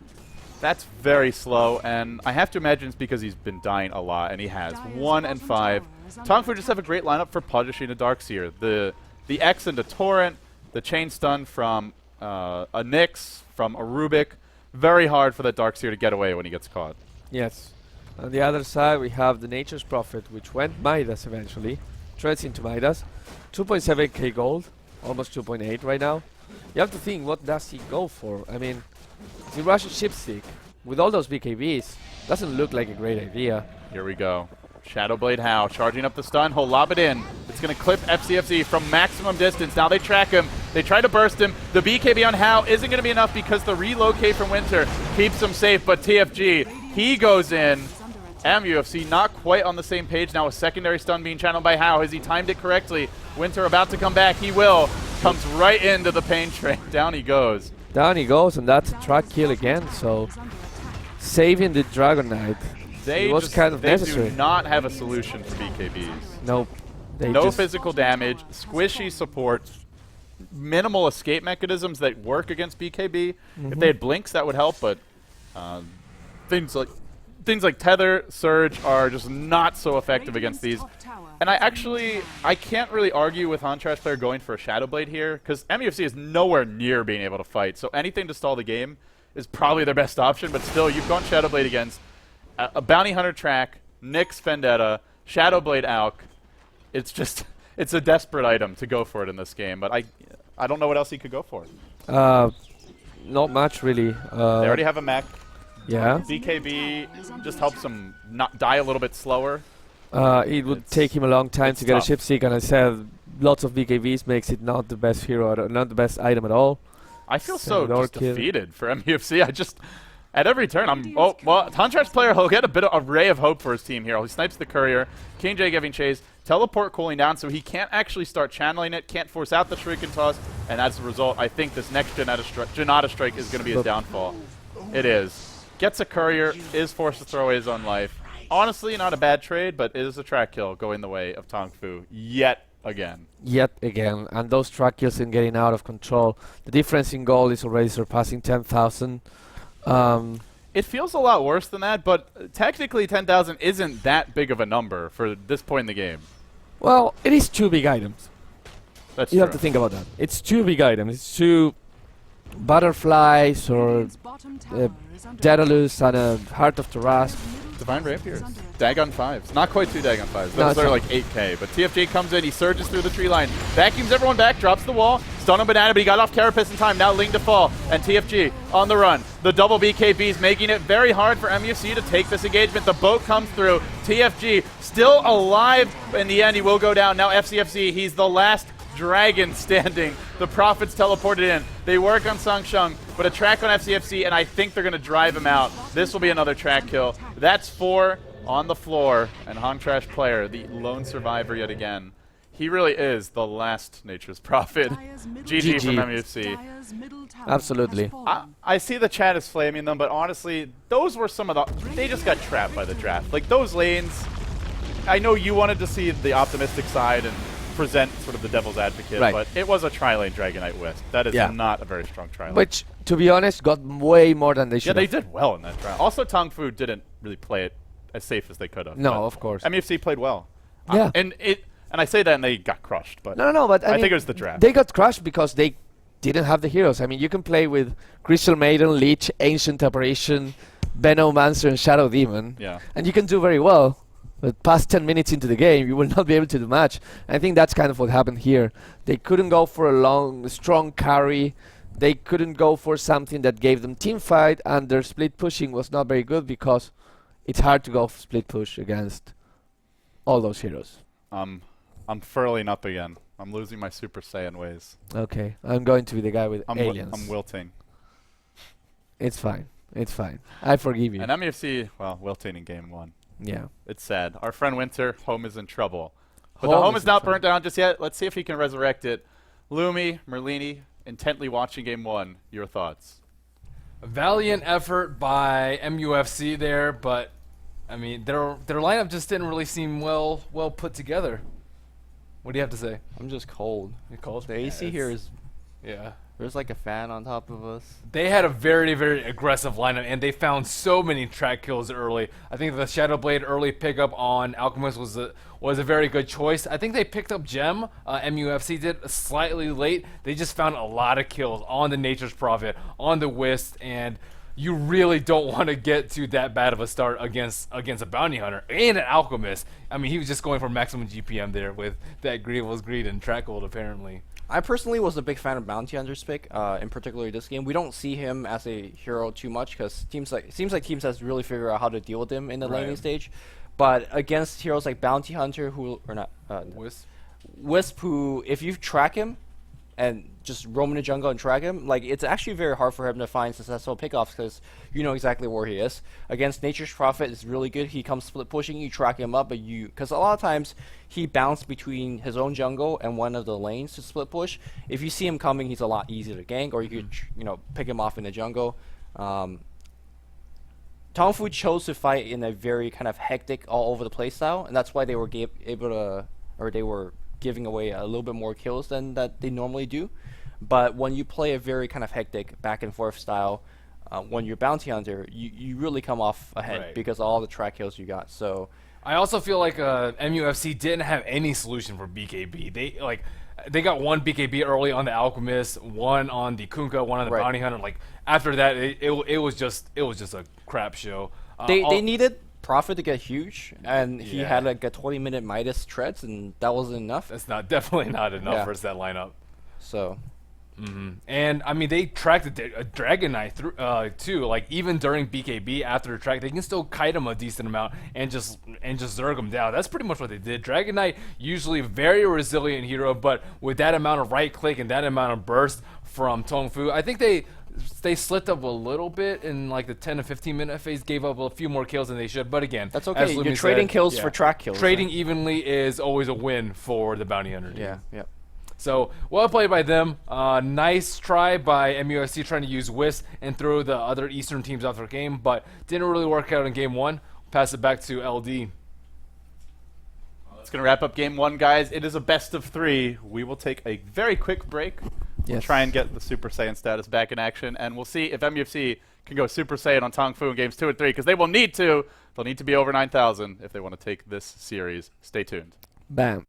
That's very slow, and I have to imagine it's because he's been dying a lot, and he has. 1 and 5. Tongfu just have a great lineup for punishing a Darkseer. The X into Torrent, the chain stun from a Nyx, from a Rubik, very hard for that Darkseer to get away when he gets caught. Yes. On the other side, we have the Nature's Prophet, which went Midas eventually. Trades into Midas. 2.7k gold. Almost 2.8 right now. You have to think, what does he go for? I mean, the Russian Shipstick, with all those BKBs, doesn't look like a great idea. Here we go. Shadowblade How charging up the stun. He'll lob it in. It's going to clip FCFZ from maximum distance. Now they track him. They try to burst him. The BKB on How isn't going to be enough because the relocate from Winter keeps him safe. But TFG, he goes in. MUFC not quite on the same page now. A secondary stun being channeled by How. Has he timed it correctly? Winter about to come back. He will. Comes right into the pain train. Down he goes. Down he goes, and that's a track kill again. So saving the Dragon Knight. They was kind of necessary. do not have a solution for BKBs. Nope. No physical damage, squishy support, minimal escape mechanisms that work against BKB. If they had blinks, that would help, but things like Tether, Surge are just not so effective against these. And I can't really argue with Hontrash player going for a Shadowblade here, because MUFC is nowhere near being able to fight. So anything to stall the game is probably their best option, but still, you've gone Shadowblade against a Bounty Hunter track, Nyx Vendetta, Shadowblade Alk. It's just, it's a desperate item to go for it in this game, but I don't know what else he could go for. Not much, really. They already have a mech. Yeah. BKB just helps him not die a little bit slower. It would take him a long time to get a Shipstick, and I said lots of BKBs makes it not the best hero, not the best item at all. I feel so just defeated for MUFC. I just... At every turn, Hontrash player, he'll get a bit of a ray of hope for his team here. He snipes the Courier, King J giving chase, teleport cooling down, so he can't actually start channeling it, can't force out the Shuriken Toss, and as a result, I think this next Janata Strike is going to be his downfall. It is. Gets a Courier, is forced to throw away his own life. Honestly, not a bad trade, but it is a track kill going the way of Tongfu yet again. Yet again, and those track kills and getting out of control. The difference in gold is already surpassing 10,000. It feels a lot worse than that, but technically 10,000 isn't that big of a number for this point in the game. Well, it is 2 big items. That's you have to think about that. It's 2 big items. It's 2 butterflies or Daedalus and a Heart of Tarask. Divine Rapiers. Dagon 5s. Not quite 2 Dagon 5s. Those are like 8k. But TFG comes in, he surges through the tree line, vacuums everyone back, drops the wall, stun on Banana, but he got off Carapace in time. Now Ling to fall, and TFG on the run. The double BKBs making it very hard for MUFC to take this engagement. The boat comes through. TFG still alive. In the end, he will go down. Now FCFC, he's the last dragon standing. The Prophets teleported in. They work on Sangsheng, but a track on FCFC, and I think they're going to drive him out. This will be another track kill. That's 4 on the floor, and Hontrash player, the lone survivor yet again. He really is the last Nature's Prophet. GG from MUFC. Absolutely. I see the chat is flaming them, but honestly, those were some of the... They just got trapped by the draft. Like, those lanes, I know you wanted to see the optimistic side and present sort of the devil's advocate, but it was a tri-lane Dragonite Wisp. That is not a very strong tri-lane. Which, to be honest, got way more than they should have. Yeah, they did well in that trial. Also, Tongfu didn't really play it as safe as they could have. No, of course. MUFC played well. Yeah. And I say that and they got crushed, but no, but I mean, think it was the draft. They got crushed because they didn't have the heroes. I mean, you can play with Crystal Maiden, Leech, Ancient Apparition, Venomancer, and Shadow Demon. Yeah. And you can do very well. But past 10 minutes into the game, you will not be able to do much. I think that's kind of what happened here. They couldn't go for a strong carry. They couldn't go for something that gave them team fight, and their split pushing was not very good because it's hard to go for split push against all those heroes. I'm furling up again. I'm losing my Super Saiyan ways. Okay, I'm going to be the guy with aliens. I'm wilting. It's fine. It's fine. I forgive you. And MUFC, well, wilting in game 1. Yeah. It's sad. Our friend Winter, home is in trouble. But the home is not burnt down just yet. Let's see if he can resurrect it. Lumi, Merlini, intently watching game 1. Your thoughts? A valiant effort by MUFC there, but I mean their lineup just didn't really seem well put together. What do you have to say? I'm just cold. You're cold? The AC here is... Yeah. There's like a fan on top of us. They had a very, very aggressive lineup, and they found so many track kills early. I think the Shadowblade early pickup on Alchemist was a very good choice. I think they picked up Gem. MUFC did slightly late. They just found a lot of kills on the Nature's Prophet, on the Wisp, and you really don't want to get to that bad of a start against a bounty hunter and an alchemist. I mean, he was just going for maximum GPM there with that Grievous Greed and Track Gold apparently. I personally was a big fan of Bounty Hunter's pick, in particular this game. We don't see him as a hero too much because seems like teams has really figured out how to deal with him in the laning stage. But against heroes like Bounty Hunter, Wisp, who if you track him and just roam in the jungle and track him, like it's actually very hard for him to find successful pickoffs because you know exactly where he is. Against Nature's Prophet, it's really good. He comes split pushing, you track him up, but because a lot of times he bounced between his own jungle and one of the lanes to split push. If you see him coming, he's a lot easier to gank, or you could pick him off in the jungle. Tongfu chose to fight in a very kind of hectic, all over the place style, and that's why they were giving away a little bit more kills than that they normally do. But when you play a very kind of hectic back and forth style, when you're Bounty Hunter, you really come off ahead because of all the track kills you got. So I also feel like MUFC didn't have any solution for BKB. They got one BKB early on the Alchemist, one on the Kunkka, one on the Bounty Hunter. Like after that, it was just a crap show. They needed Prophet to get huge, and he had like a 20-minute Midas treads, and that wasn't enough. That's definitely not enough versus that lineup. So. And I mean, they tracked a Dragon Knight through too. Like even during BKB after the track, they can still kite him a decent amount and just zerg him down. That's pretty much what they did. Dragon Knight usually very resilient hero, but with that amount of right click and that amount of burst from Tongfu, I think they slipped up a little bit in like the 10 to 15 minute phase, gave up a few more kills than they should. But again, that's okay. You're trading kills for track kills. Trading evenly is always a win for the bounty hunter team. Yeah. So, well played by them. Nice try by MUFC trying to use Wisp and throw the other Eastern teams out their game, but didn't really work out in Game 1. Pass it back to LD. That's going to wrap up Game 1, guys. It is a best of 3. We will take a very quick break. We'll try and get the Super Saiyan status back in action, and we'll see if MUFC can go Super Saiyan on Tongfu in Games 2 and 3, because they will need to. They'll need to be over 9,000 if they want to take this series. Stay tuned. Bam.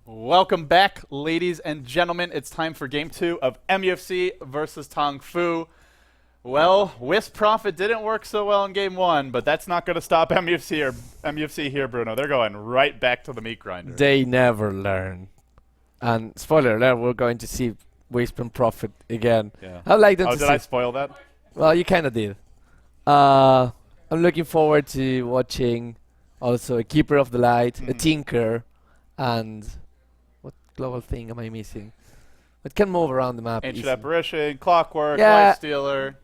Welcome back, ladies and gentlemen. It's time for game 2 of MUFC versus Tongfu. Well, Wisp Profit didn't work so well in game 1, but that's not going to stop MUFC here, Bruno. They're going right back to the meat grinder. They never learn. And spoiler alert, we're going to see Wisp and Profit again. Yeah. I'd like them Oh, to did see. I spoil that? Well, you kind of did. I'm looking forward to watching also a Keeper of the Light, a Tinker, and what global thing am I missing? It can move around the map. Ancient easily. Apparition, Clockwork, Yeah. Life Stealer.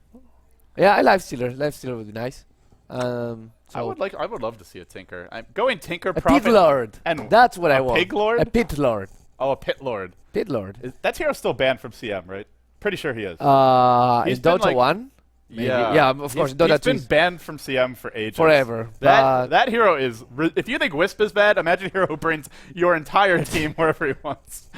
Yeah, I Life Stealer. Life Stealer would be nice. So I would love to see a Tinker. I'm going Tinker, a Profit, Pit Lord. and That's what I a want. Pig Lord? A Pit Lord. Oh, a Pit Lord. Pit Lord. That hero's still banned from CM, right? Pretty sure he is. In He's been Dota like- 1? Maybe. Yeah, Yeah, of course. Dota He's 2 been is banned from CM for ages. forever. That hero is. If you think Wisp is bad, imagine a hero who brings your entire team wherever he wants.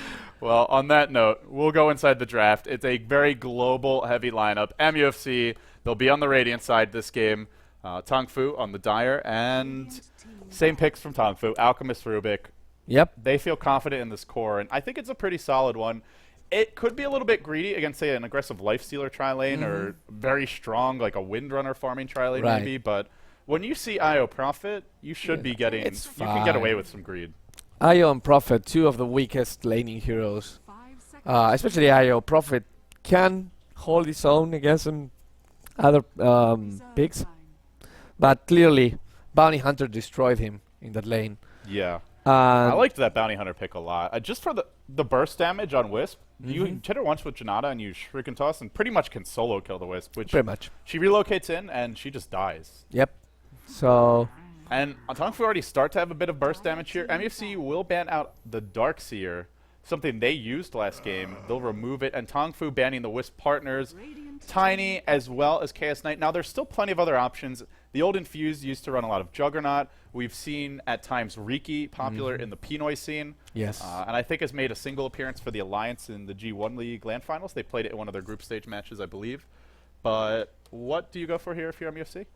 Well, on that note, we'll go inside the draft. It's a very global, heavy lineup. MUFC, they'll be on the Radiant side this game. Tongfu on the Dire, and same picks from Tongfu. Alchemist, Rubik. Yep. They feel confident in this core, and I think it's a pretty solid one. It could be a little bit greedy against, say, an aggressive Lifestealer tri-lane or very strong, like a Windrunner farming tri-lane Right. maybe, but when you see IO Profit, you should be getting, it's you can get away fine. with some greed. IO and Prophet, two of the weakest laning heroes. Especially IO. Prophet can hold his own against some other picks, but clearly Bounty Hunter destroyed him in that lane. Yeah. I And liked that Bounty Hunter pick a lot. Just for the burst damage on Wisp, you hit her once with Janata and you Shuriken Toss and pretty much can solo kill the Wisp, which pretty much. she relocates in and she just dies. Yep. So And Tongfu already start to have a bit of burst damage here. MUFC will ban out the Darkseer, something they used last game. They'll remove it, and Tongfu banning the Wisp partners, Tiny as well as Chaos Knight. Now there's still plenty of other options. The old Infused used to run a lot of Juggernaut. We've seen at times Riki popular in the Pinoy scene. yes. And I think has made a single appearance for the Alliance in the G1 League Land Finals. They played it in one of their group stage matches, I believe. But what do you go for here if you're MUFC?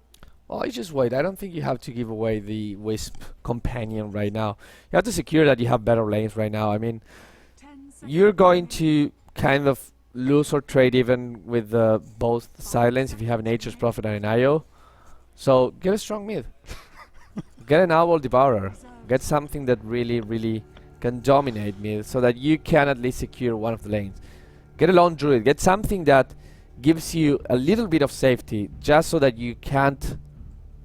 Well, you just wait. I don't think you have to give away the Wisp companion right now. You have to secure that you have better lanes right now. I mean, you're going to kind of lose or trade even with both silence if you have Nature's Prophet and an IO. So get a strong mid. Get an Owl Devourer. Get something that really, really can dominate mid so that you can at least secure one of the lanes. Get a Lone Druid. Get something that gives you a little bit of safety just so that you can't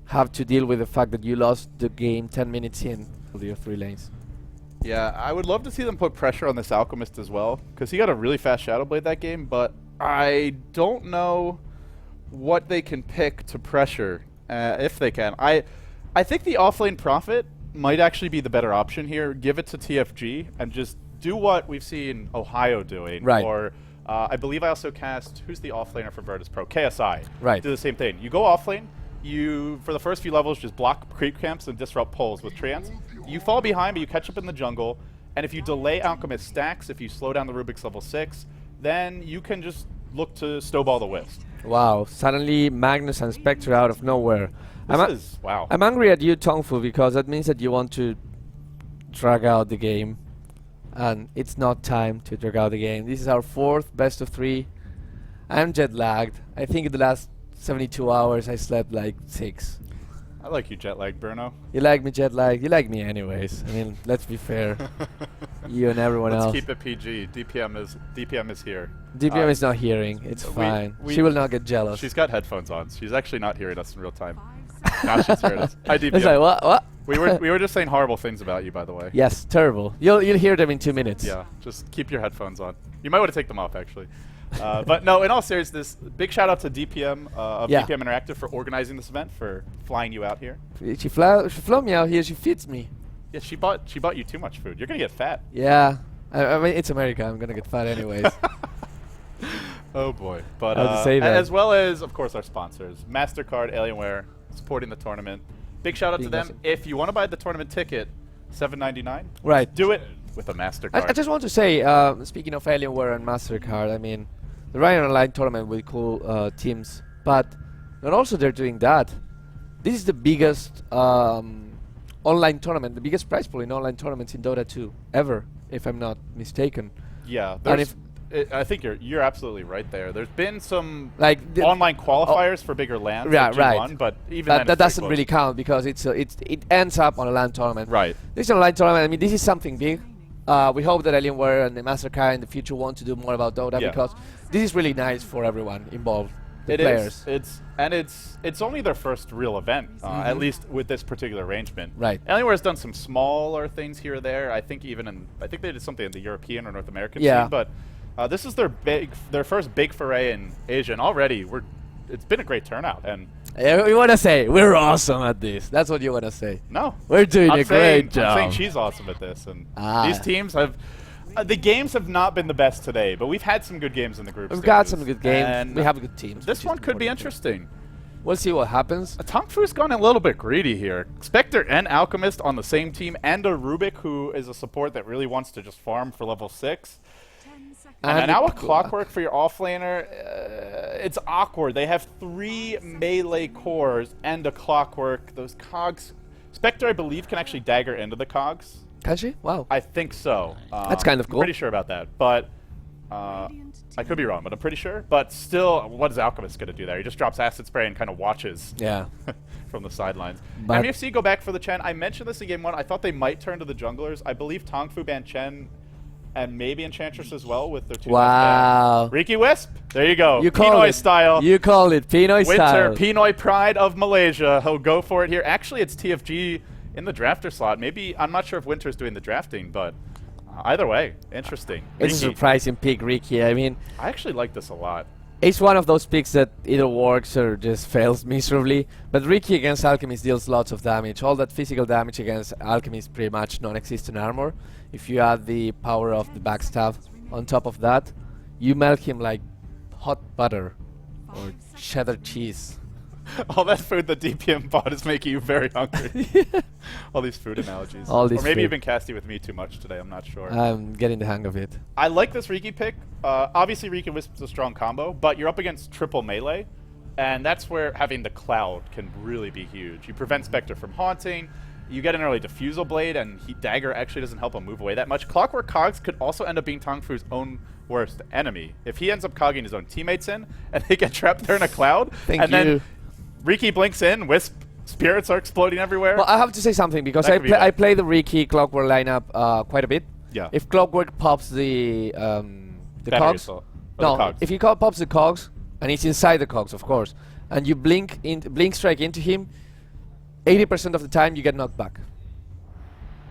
have to deal with the fact that you lost the game 10 minutes in with your 3 lanes. Yeah, I would love to see them put pressure on this Alchemist as well, because he got a really fast Shadow Blade that game, but I don't know what they can pick to pressure, if they can. I think the offlane Prophet might actually be the better option here. Give it to TFG and just do what we've seen Ohio doing. Right. Or I believe I also cast, who's the offlaner for Virtus Pro? KSI. Right. Do the same thing. You go offlane, you, for the first few levels, just block creep camps and disrupt poles with Treants. You fall behind, but you catch up in the jungle, and if you delay Alchemist stacks, if you slow down the Rubik's level 6, then you can just look to snowball the Wisp. Wow, suddenly Magnus and Spectre out of nowhere. Wow. I'm angry at you, Tongfu, because that means that you want to drag out the game. And it's not time to drag out the game. This is our 4th best of 3. I'm jet lagged. I think in the last 72 hours I slept like 6. I like you jet lagged, Bruno. You like me jet lagged? You like me anyways. I mean, let's be fair. You and everyone Let's else. keep it PG. DPM is here. DPM is not hearing. It's fine. She will not get jealous. She's got headphones on. She's actually not hearing us in real time. Now she's hearing us. Hi, DPM. It's like, what? we were just saying horrible things about you, by the way. Yes, terrible. You'll hear them in 2 minutes. Yeah, just keep your headphones on. You might want to take them off, actually. But no, in all seriousness, big shout out to DPM of Yeah. DPM Interactive for organizing this event, for flying you out here. She flew me out here. She feeds me. Yeah, she bought you too much food. You're gonna get fat. Yeah. I mean, it's America. I'm gonna get fat anyways. Oh boy. But I had to say that. as well as, of course, our sponsors, MasterCard, Alienware, supporting the tournament. Big shout out to Being them. awesome. If you want to buy the tournament ticket, $7.99. Right. Do it with a MasterCard. I just want to say, speaking of Alienware and MasterCard, I mean, they're running an online tournament with cool teams, but not also they're doing that. This is the biggest online tournament, the biggest prize pool in online tournaments in Dota 2 ever. if I'm not mistaken. Yeah, And there's, I think you're absolutely right there. There's been some Like the online qualifiers for bigger lands, Yeah, like G1, right. but even that then that it's pretty doesn't close. really count because it ends up on a LAN tournament. Right. This is a LAN tournament. I mean, this is something big. We hope that Alienware and the Mastercard in the future want to do more about Dota Yeah. because this is really nice for everyone involved. The It players. is. It's only their first real event, at least with this particular arrangement. Right. Alienware's done some smaller things here or there. I think they did something in the European or North American Yeah. scene, but this is their first big foray in Asia, and already it's been a great turnout. And You want to say we're awesome at this. That's what you want to say. no, We're doing I'm a saying, great job. I'm saying she's awesome at this, and Ah. these teams have. The games have not been the best today, but we've had some good games in the group. We've got stages, some good games. and We have good teams. This which is one could be important. interesting. We'll see what happens. Tongfu's gone a little bit greedy here. Spectre and Alchemist on the same team, and a Rubik who is a support that really wants to just farm for level 6. And now a Clockwork for your offlaner. It's awkward. They have 3 melee cores and a Clockwork. Those cogs. Spectre, I believe, can actually dagger into the cogs. Can she? Wow. I think so. That's kind of cool. I'm pretty sure about that, but I could be wrong, but I'm pretty sure. But still, what is Alchemist going to do there? He just drops Acid Spray and kind of watches Yeah. from the sidelines. But MUFC go back for the Chen. I mentioned this in Game 1. I thought they might turn to the junglers. I believe Tongfu banned Chen and maybe Enchantress as well with their 2 Wow. Riki Wisp, there you go. You called Pinoy it. style. You called it Pinoy Winter, style. Pinoy pride of Malaysia. He'll go for it here. Actually, it's TFG in the drafter slot. Maybe, I'm not sure if Winter's doing the drafting, but either way, interesting. It's a Riki. surprising pick, Ricky. I mean, I actually like this a lot. it's one of those picks that either works or just fails miserably. But Ricky against Alchemist deals lots of damage. All that physical damage against Alchemist pretty much non-existent armor. If you add the power of the backstab on top of that, you melt him like hot butter or cheddar cheese. All that food the DPM bot is making you very hungry. All these food analogies. All these or maybe food. you've been casting with me too much today. I'm not sure. I'm getting the hang of it. I like this Riki pick. Obviously, Riki Wisp is a strong combo, but you're up against triple melee, and that's where having the Cloud can really be huge. You prevent Spectre from haunting. You get an early Diffusal Blade, and Dagger actually doesn't help him move away that much. Clockwork Cogs could also end up being Tongfu's own worst enemy. If he ends up cogging his own teammates in, and they get trapped there in a cloud, Thank and you. then Riki blinks in, Wisp spirits are exploding everywhere. Well, I have to say something because That could be I bad. play the Ricky Clockwork lineup quite a bit. Yeah. If Clockwork pops the Battery cogs, assault. Or no, the cogs. if he pops the cogs, and it's inside the cogs, of course, and you blink strike into him, 80% of the time you get knocked back.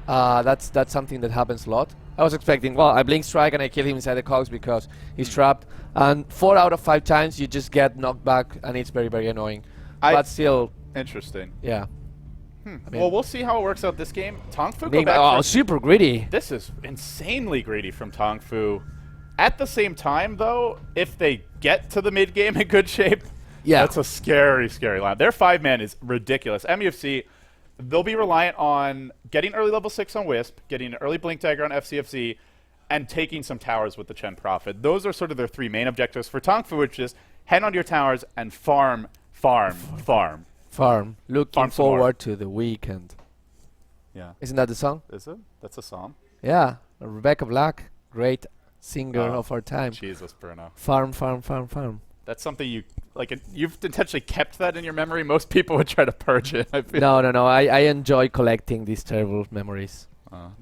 That's something that happens a lot. I was expecting, well, I blink strike and I kill him inside the cogs because he's trapped, and 4 out of 5 times you just get knocked back, and it's very, very annoying. But still, Interesting. yeah. I mean, Well, we'll see how it works out this game. Tongfu go being- back oh, for super greedy. This is insanely greedy from Tongfu. At the same time, though, if they get to the mid game in good shape, Yeah. that's a scary, scary line. Their 5-man is ridiculous. MUFC, they'll be reliant on getting early level 6 on Wisp, getting an early Blink Dagger on FCFC, and taking some towers with the Chen Prophet. Those are sort of their 3 main objectives. For Tongfu, which is head onto your towers and farm, farm, farm. Farm. Looking Farm some more. forward to the weekend. Yeah. Isn't that the song? Is it? That's a psalm. Yeah. Rebecca Black, great singer Oh, of our time. Jesus, Bruno. Farm, farm, farm, farm. That's something you like. You've intentionally kept that in your memory. Most people would try to purge it. I feel. No. I enjoy collecting these terrible memories.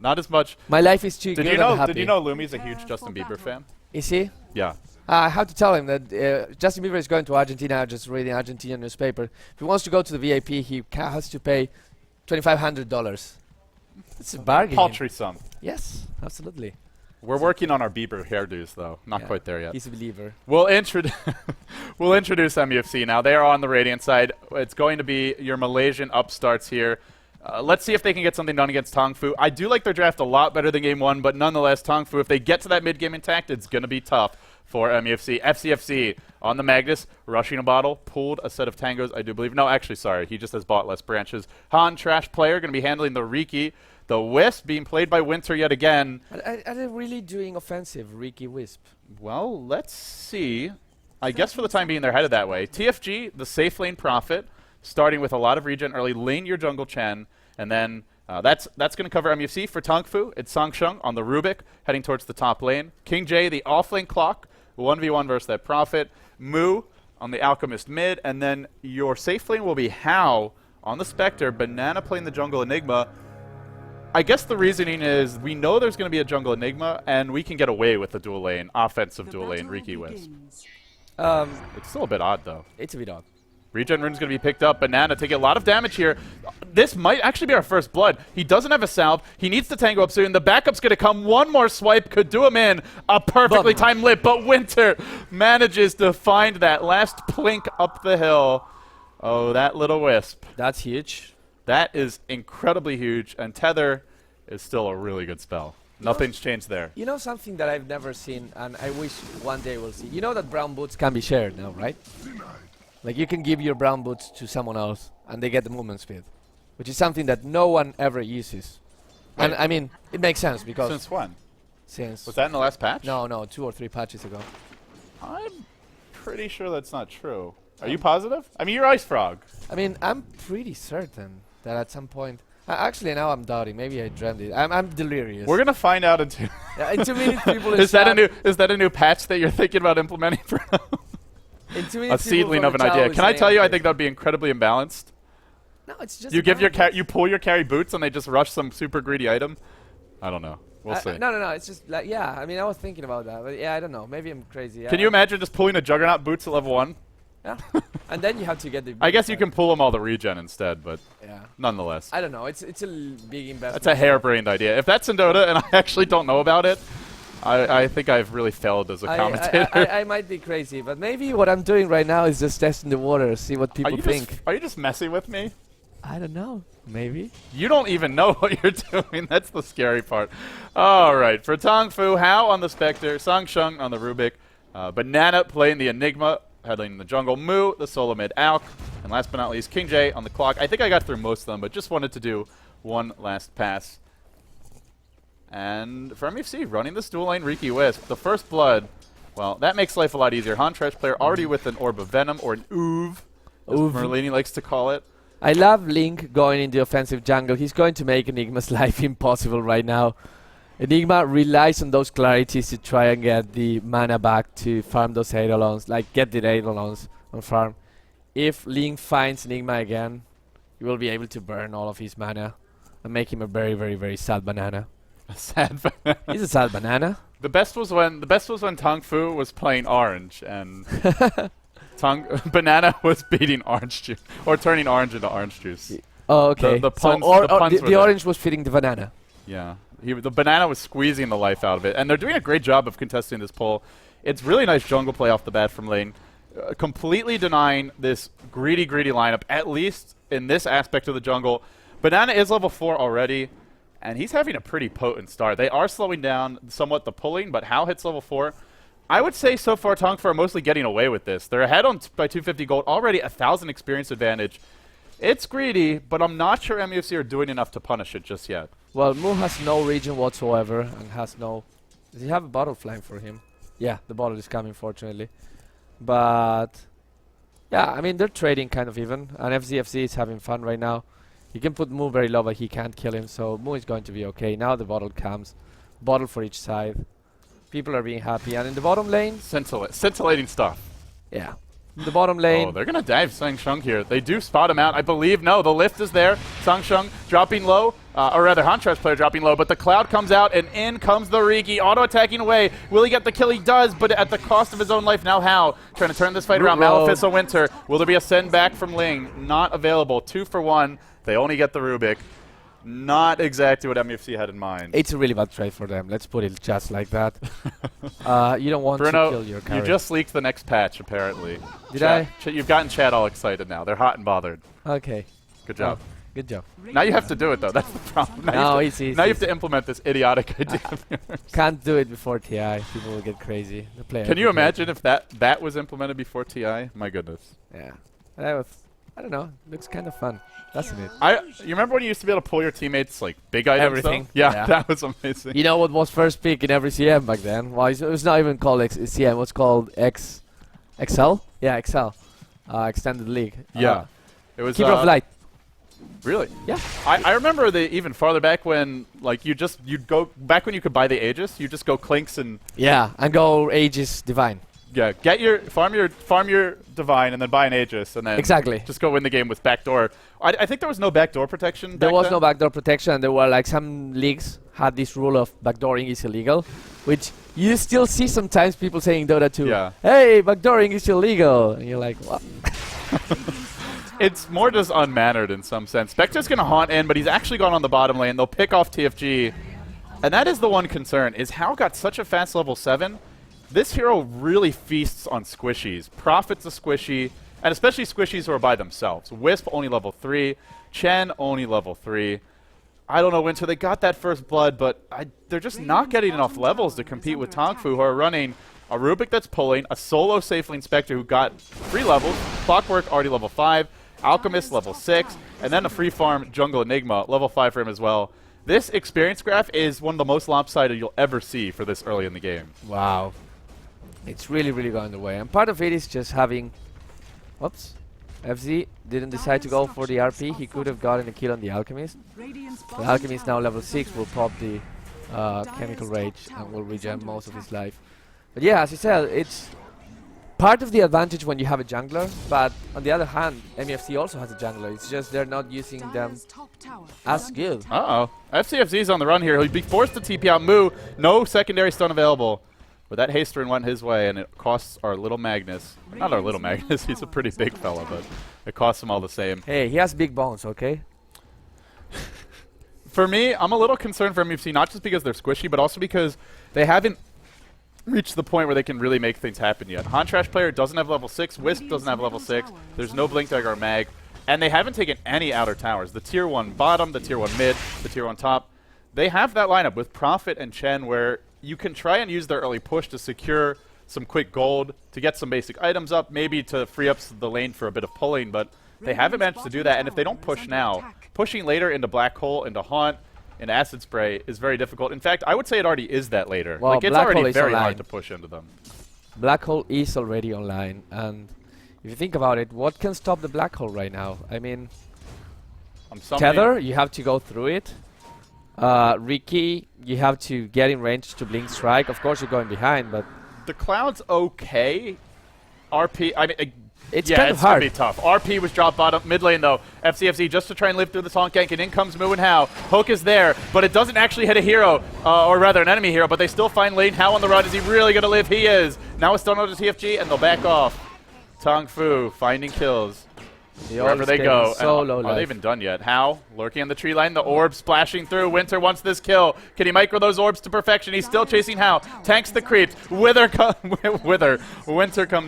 Not as much. My life is too Did good you know? and happy. Did you know Lumi's a huge Justin Bieber fan? Is he? Yeah. I have to tell him that Justin Bieber is going to Argentina. Just reading Argentinian newspaper. If he wants to go to the VIP, he has to pay $2,500. It's a bargain. Paltry sum. Yes, absolutely. We're working on our Bieber hairdos, though. Not Yeah. quite there yet. He's a believer. We'll introduce MUFC now. They are on the Radiant side. It's going to be your Malaysian upstarts here. Let's see if they can get something done against Tongfu. I do like their draft a lot better than Game 1, but nonetheless, Tongfu, if they get to that mid-game intact, it's going to be tough for MUFC. FCFC on the Magnus, rushing a bottle, pulled a set of tangos, I do believe. No, actually, sorry. He just has bought less branches. Han, trash player, going to be handling the Riki. The Wisp being played by Winter yet again. Are they really doing offensive, Ricky Wisp? Well, let's see. I guess for the time being, they're headed that way. TFG, the safe lane Prophet, starting with a lot of regen early, lane your jungle Chen, and then That's going to cover MUFC. For Tongfu, it's Sangsheng on the Rubik, heading towards the top lane. King J, the off-lane clock, 1v1 versus that Prophet. Mu on the Alchemist mid, and then your safe lane will be How on the Spectre, Banana playing the jungle Enigma. I guess the reasoning is we know there's going to be a jungle Enigma, and we can get away with the dual lane, offensive dual lane Riki Wisp. It's still a bit odd, though. It's a bit odd. Regen Rune's going to be picked up. Banana taking a lot of damage here. This might actually be our first blood. He doesn't have a salve. He needs to tango up soon. The backup's going to come. One more swipe could do him in. A perfectly timed lit, but Winter manages to find that last plink up the hill. Oh, that little wisp. That's huge. That is incredibly huge, and Tether is still a really good spell. Nothing's changed there. You know something that I've never seen, and I wish one day we'll see. You know that brown boots can be shared now, right? Like you can give your brown boots to someone else, and they get the movement speed, which is something that no one ever uses. And I mean, it makes sense because Since when? since Was that in the last patch? no 2 or 3 patches ago. I'm pretty sure that's not true. Are you positive? I mean, you're Ice Frog. I mean, I'm pretty certain that at some point. Actually, now I'm doubting. Maybe I dreamt it. I'm delirious. We're gonna find out in 2 in 2 minutes, people is that a new patch that you're thinking about implementing for in 2 a minutes, seedling of an idea? Can I tell you? I think that would be incredibly imbalanced. No, it's just. You give your you pull your carry boots and they just rush some super greedy item. I don't know. We'll see. No. It's just like I mean, I was thinking about that, but I don't know. Maybe I'm crazy. Can you imagine just pulling a Juggernaut boots at level 1? Yeah. And then you have to get the. I guess you can pull them all the regen instead, but Yeah. nonetheless. I don't know. It's a big investment. That's a harebrained idea. If that's in Dota and I actually don't know about it, I think I've really failed as a commentator. I might be crazy, but maybe what I'm doing right now is just testing the water, see what people think. Are you just messing with me? I don't know. Maybe. You don't even know what you're doing. That's the scary part. All right. For Tongfu, How on the Spectre, Sangsheng on the Rubik, Banana playing the Enigma, heading in the jungle, Mu, the solo mid Alk, and last but not least, King J on the clock. I think I got through most of them, but just wanted to do one last pass. And for MUFC, running this dual lane Riki Wisp, the first blood, well, that makes life a lot easier. Han Trash player already with an Orb of Venom, or an Oov, as Merlini likes to call it. I love Link going into offensive jungle. He's going to make Enigma's life impossible right now. Enigma relies on those clarities to try and get the mana back to farm those Eidolons, like get the Eidolons on farm. If Link finds Enigma again, he will be able to burn all of his mana and make him a very, very, very sad banana. A sad banana. He's a sad banana. The best was when Tongfu was playing orange and Banana was beating orange juice or turning orange into orange juice. Oh, okay. The puns, the orange was feeding the banana. Yeah, the banana was squeezing the life out of it, and they're doing a great job of contesting this pull. It's really nice jungle play off the bat from lane, completely denying this greedy lineup, at least in this aspect of the jungle. Banana is level 4 already, and he's having a pretty potent start. They are slowing down somewhat the pulling, but How hits level 4. I would say so far Tongfu are mostly getting away with this. They're ahead by 250 gold, already 1,000 experience advantage. It's greedy, but I'm not sure MUFC are doing enough to punish it just yet. Well, Mu has no region whatsoever and has no... Does he have a bottle flying for him? Yeah, the bottle is coming, fortunately. But... yeah, I mean, they're trading kind of even, and FZFC is having fun right now. You can put Mu very low, but he can't kill him, so Mu is going to be okay. Now the bottle comes. Bottle for each side. People are being happy, and in the bottom lane... Scintillating stuff. Yeah. In the bottom lane... Oh, they're going to dive Sangsheng here. They do spot him out, I believe. No, the lift is there. Sangsheng dropping low, or rather, Huntress player dropping low, but the cloud comes out, and in comes the Riki, auto-attacking away. Will he get the kill? He does, but at the cost of his own life. Now How? Trying to turn this fight around. Maleficent Winter. Will there be a send back from Ling? Not available. 2 for 1. They only get the Rubik. Not exactly what MUFC had in mind. It's a really bad trade for them. Let's put it just like that. You don't want Bruno, to kill your carry. you just leaked the next patch, apparently. Did I? You've gotten chat all excited now. They're hot and bothered. Okay. Good job. Oh, good job. Now you have to do it, though. That's the problem. No, you have to implement this idiotic idea of yours. Can't do it before TI. People will get crazy. The player. Can you imagine if that was implemented before TI? My goodness. Yeah. That was... I don't know. Looks kind of fun. Doesn't it? You remember when you used to be able to pull your teammates like big items? Everything. Though? Yeah, that was amazing. You know what was first pick in every CM back then? Well, it was not even called CM. It was called XL. Yeah, XL. Extended League. Yeah. It was Keeper of Light. Really? Yeah. I remember even farther back when like you'd go back when you could buy the Aegis, you just go Clinks and Yeah, and go Aegis Divine. yeah, farm your Divine and then buy an Aegis and then Exactly. just go win the game with backdoor. I think there was no backdoor protection. There back was then. no backdoor protection, and there were like some leagues had this rule of backdooring is illegal, which you still see sometimes people saying Dota 2. Yeah. Hey, backdooring is illegal, and you're like, what? It's more just unmannered in some sense. Spectre's going to haunt in, but he's actually gone on the bottom lane. They'll pick off TFG. And that is the one concern, is How got such a fast level 7. This hero really feasts on squishies. Prophet's a squishy, and especially squishies who are by themselves. Wisp only level 3. Chen only level 3. I don't know, Winter, they got that first blood, but they're just not getting enough levels to compete with Tongfu, who are running a Rubik that's pulling, a solo safe lane Spectre who got 3 levels, Clockwork already level 5, Alchemist level 6, and then a free farm Jungle Enigma, level 5 for him as well. This experience graph is one of the most lopsided you'll ever see for this early in the game. Wow. It's really, really going the way. And part of it is just having... Whoops. FZ didn't decide to go for the RP. He could have gotten a kill on the Alchemist. The Alchemist now level 6 will pop the Chemical Rage and will regen most of his life. But yeah, as you said, it's part of the advantage when you have a jungler, but on the other hand, MUFC also has a jungler. It's just they're not using them as good. Uh-oh. FCFZ's on the run here. He'll be forced to TP out Moo. No secondary stun available. But that haste rune went his way, and it costs our little Magnus. Not our little Magnus, he's a pretty big fella, but it costs him all the same. Hey, he has big bones, okay? For me, I'm a little concerned for MUFC, not just because they're squishy, but also because they haven't reached the point where they can really make things happen yet. Hontrash player doesn't have level 6, Wisp doesn't have level 6, there's no Blink Dagger or Mag, and they haven't taken any outer towers. The tier 1 bottom, the tier 1 mid, the tier 1 top. They have that lineup with Prophet and Chen where you can try and use their early push to secure some quick gold, to get some basic items up, maybe to free up the lane for a bit of pulling, but they haven't managed to do that, and if they don't push now, pushing later into Black Hole, into Haunt, into Acid Spray is very difficult. In fact, I would say it already is that later. Well, like, it's Black already Hole is very online. hard to push into them. Black Hole is already online, and if you think about it, what can stop the Black Hole right now? I mean, Tether, you have to go through it. Ricky, you have to get in range to Blink Strike. Of course, you're going behind, but The Cloud's okay. RP, I mean, it's yeah, kind of it's gonna hard. be tough. RP was dropped bottom mid lane though. FCFZ just to try and live through this honk gank, and in comes Moo and How. Hook is there, but it doesn't actually hit a hero, or rather an enemy hero, but they still find lane. How on the run, is he really gonna live? He is. Now a stun out to TFG, and they'll back off. Tongfu finding kills. Wherever they go. So And low are life. they even done yet? How? Lurking in the tree line, the orb splashing through. Winter wants this kill. Can he micro those orbs to perfection? He's still chasing How. Tanks the creeps. Winter comes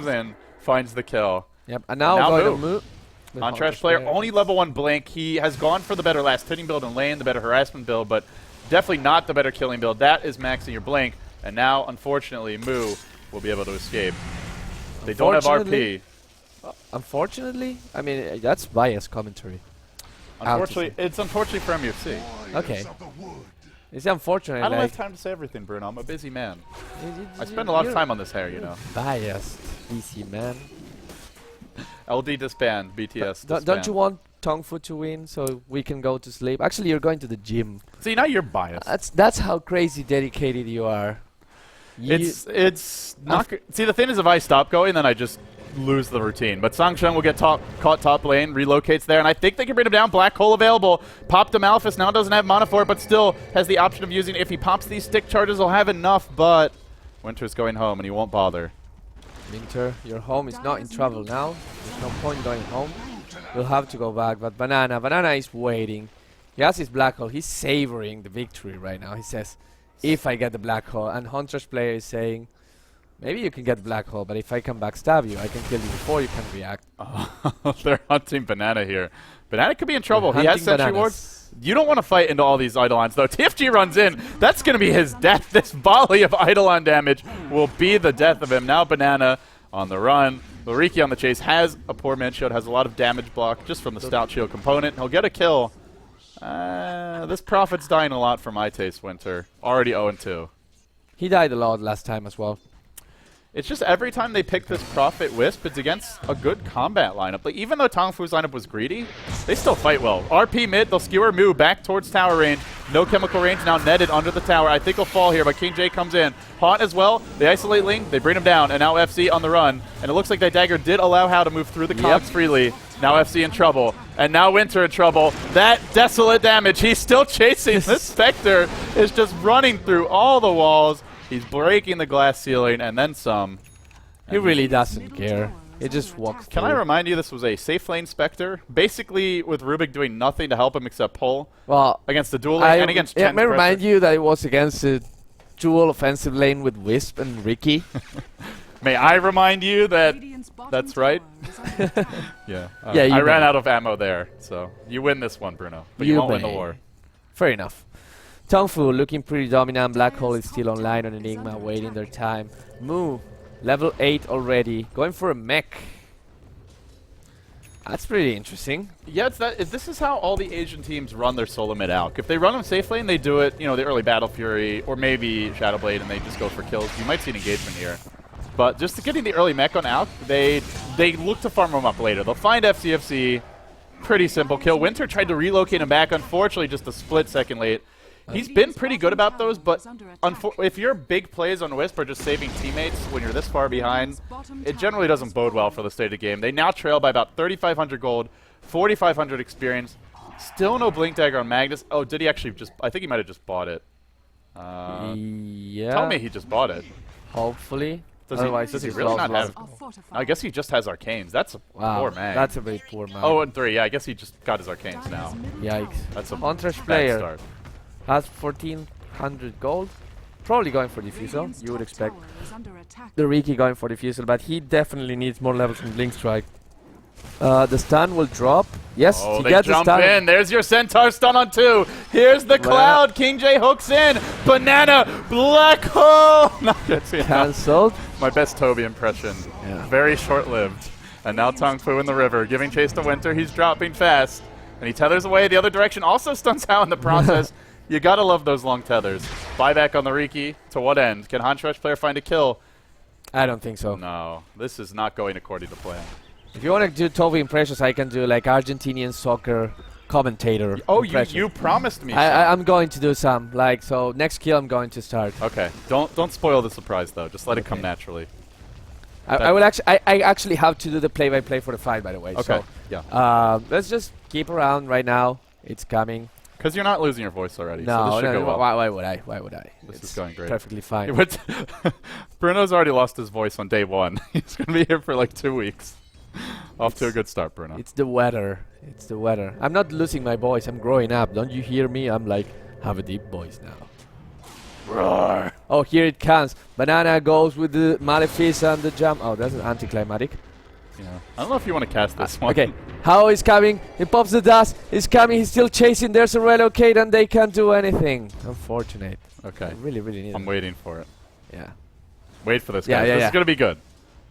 in, finds the kill. Yep, and now, Now going to Moo. Moo. with On Trash Hunter's player, player. only level 1 Blink. He has gone for the better last hitting build in lane, the better harassment build, but definitely not the better killing build. That is maxing your Blink, and now, unfortunately, Moo will be able to escape. They don't have RP. Unfortunately, I mean, that's biased commentary. Unfortunately, it's unfortunately for MUFC. Okay. It's unfortunate. I don't like, have time to say everything, Bruno. I'm a busy man. I spend a lot of time on this hair, you know. Biased, DC man. LD disband, BTS disband. Don't you want Tongfu to win so we can go to sleep? Actually, you're going to the gym. See, now you're biased. That's how crazy dedicated you are. It's not. See, the thing is, if I stop going, then I just lose the routine. But Sangsheng will get caught top lane, relocates there, and I think they can bring him down. Black Hole available. Pop to Malphus, now doesn't have mana for it, but still has the option of using, if he pops these stick charges, he'll have enough, but Winter's going home, and he won't bother. Winter, your home is not in trouble now. There's no point going home. You'll have to go back, but Banana is waiting. He has his Black Hole. He's savoring the victory right now. He says, if I get the Black Hole, and Hunter's player is saying, maybe you can get the Black Hole, but if I can backstab you, I can kill you before you can react. They're hunting Banana here. Banana could be in trouble. They're He has hunting Sentry Ward. bananas. You don't want to fight into all these Eidolons, though. TFG runs in. That's going to be his death. This volley of Eidolon damage will be the death of him. Now Banana on the run. Luriki on the chase has a poor man shield, has a lot of damage block just from the stout shield component. He'll get a kill. This Prophet's dying a lot for my taste, Winter. Already 0-2. He died a lot last time as well. It's just every time they pick this Prophet Wisp, it's against a good combat lineup. Like, even though Tongfu's lineup was greedy, they still fight well. RP mid, they'll skewer Mu back towards tower range. No chemical range now netted under the tower. I think he'll fall here, but King J comes in. Haunt as well. They isolate Ling, they bring him down, and now FC on the run. And it looks like that dagger did allow Hao to move through the cogs freely. Now FC in trouble, and now Winter in trouble. That desolate damage, he's still chasing. This Spectre is just running through all the walls. He's breaking the glass ceiling, and then some. He really doesn't care. He just walks Can through. I remind you, this was a safe lane Spectre, basically with Rubik doing nothing to help him except pull Well, against the dual lane and against Chen's may remind pressure. you that it was against a dual offensive lane with Wisp and Ricky. May I remind you that that's right? Yeah. Yeah, you I ran may. out of ammo there, so you win this one, Bruno, but you won't win the may. war. Fair enough. Tongfu looking pretty dominant. Black Hole is still online on Enigma, waiting their time. Mu, level 8 already, going for a mech. That's pretty interesting. Yeah, this is how all the Asian teams run their solo mid alc. If they run them safe lane, they do it, the early Battle Fury, or maybe Shadowblade, and they just go for kills. You might see an engagement here. But just getting the early mech on alc, they look to farm them up later. They'll find FCFC, pretty simple kill. Winter tried to relocate him back, unfortunately just a split second late. He's been pretty good about those, but if your big plays on Wisp are just saving teammates when you're this far behind, it generally doesn't bode well for the state of the game. They now trail by about 3,500 gold, 4,500 experience. Still no Blink Dagger on Magnus. Oh, did he actually just... I think he might have just bought it. Yeah. Tell me he just bought it. Hopefully. Does Otherwise, he this really is not lost. have... I guess he just has Arcanes. That's a Wow, poor man. that's a very poor man. Oh, and 3. Yeah, I guess he just got his Arcanes now. Yikes. That's a Contrast bad player start. has 1,400 gold. Probably going for Diffusal, you would expect. The Riki going for Diffusal, but he definitely needs more levels from Blink Strike. The stun will drop. Yes, Oh, he they gets the jump stun. in. There's your Centaur stun on 2. Here's the cloud. King J hooks in. Banana. Black hole. Not good. Cancelled. My best Toby impression. Yeah. Very short-lived. And now Tongfu in the river, giving chase to Winter. He's dropping fast. And he tethers away the other direction. Also stuns out in the process. You gotta love those long tethers. Buyback on the Riki. To what end? Can Hanshrush player find a kill? I don't think so. No. This is not going according to plan. If you want to do Toby impressions, I can do like Argentinian soccer commentator. Oh, impressions. you promised me. I'm going to do some. Like, so next kill I'm going to start. Okay. Don't spoil the surprise though. Just let it come Okay. naturally. I will actually. I actually have to do the play-by-play for the fight, by the way. Okay. So, Yeah. let's just keep around right now. It's coming. Because you're not losing your voice already. so No, this should no, go well. why would I? Why would I? This It's is going great. perfectly fine. But Bruno's already lost his voice on day 1. He's going to be here for like 2 weeks. Off to a good start, Bruno. It's the weather. It's the weather. I'm not losing my voice. I'm growing up. Don't you hear me? I'm like, have a deep voice now. Roar. Oh, here it comes. Banana goes with the Malefice and the jump. Oh, that's an anticlimactic. Yeah. I don't know if you want to cast this one. Okay. How is coming? He pops the dust. He's coming. He's still chasing. There's a relocate and they can't do anything. Unfortunate. Okay. I really, really need I'm it. waiting for it. Yeah. Wait for this, Yeah, guys. yeah, This yeah. is going to be good.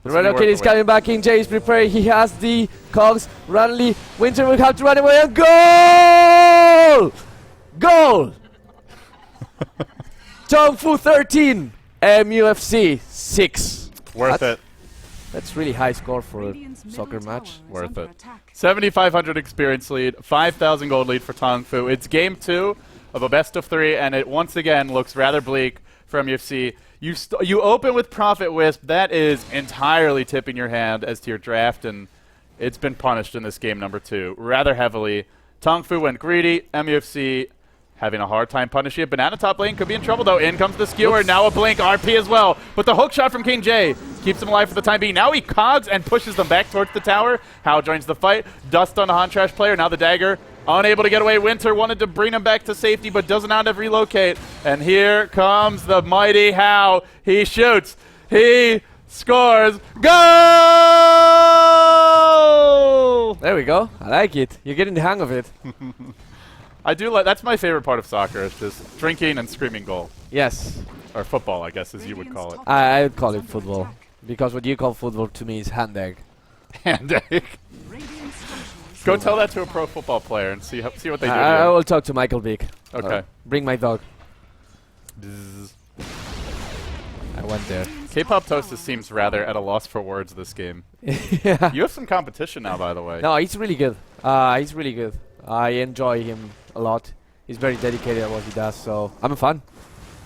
The This will be relocate worth is the wait. coming back in. Jay is prepared. He has the cogs. Runly. Winter will have to run away and goal! Goal! Tongfu 13. MUFC 6. Worth That's- it. That's really high score for a soccer match. Worth it. 7,500 experience lead, 5,000 gold lead for Tongfu. It's game 2 of a best of 3, and it once again looks rather bleak for MUFC. You open with Prophet Wisp. That is entirely tipping your hand as to your draft, and it's been punished in this game number 2 rather heavily. Tongfu went greedy. MUFC having a hard time punishing it. Banana top lane could be in trouble, though. In comes the skewer. Now a blink. RP as well. But the hook shot from King J keeps him alive for the time being. Now he cogs and pushes them back towards the tower. Hao joins the fight. Dust on the Hantrash player. Now the dagger. Unable to get away. Winter wanted to bring him back to safety, but doesn't have to relocate. And here comes the mighty Hao. He shoots. He scores. Goal! There we go. I like it. You're getting the hang of it. I do like. That's my favorite part of soccer. Is just drinking and screaming goal, Yes. or football, I guess, as you would call it. I would call it football. Because what you call football to me is hand egg. And go tell that to a pro football player and see what they do. to I you. will talk to Michael Vick. Okay. Bring my dog. Bzzz. I went there. K-pop Toastus seems rather at a loss for words this game. Yeah. You have some competition now, by the way. No, he's really good. He's really good. I enjoy him a lot. He's very dedicated at what he does, so I'm a fan.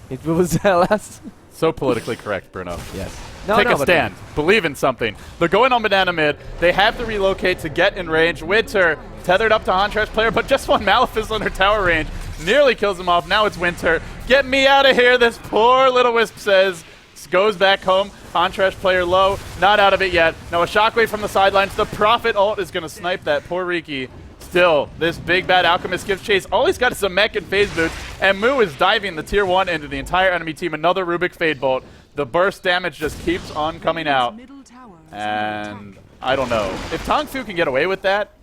It was last. So politically correct, Bruno. Yes. Take a stand. Believe in something. They're going on banana mid. They have to relocate to get in range. Winter tethered up to Huntrash player, but just one Malefice under tower range. Nearly kills him off. Now it's Winter. Get me out of here, this poor little Wisp says. Goes back home. Huntrash player low. Not out of it yet. Now a shockwave from the sidelines. The Prophet ult is going to snipe that poor Riki. Still, this big bad Alchemist gives chase. All he's got is a mech and phase boots, and Mu is diving the tier 1 into the entire enemy team. Another Rubik Fade Bolt. The burst damage just keeps on coming out. And I don't know. If Tongfu can get away with that,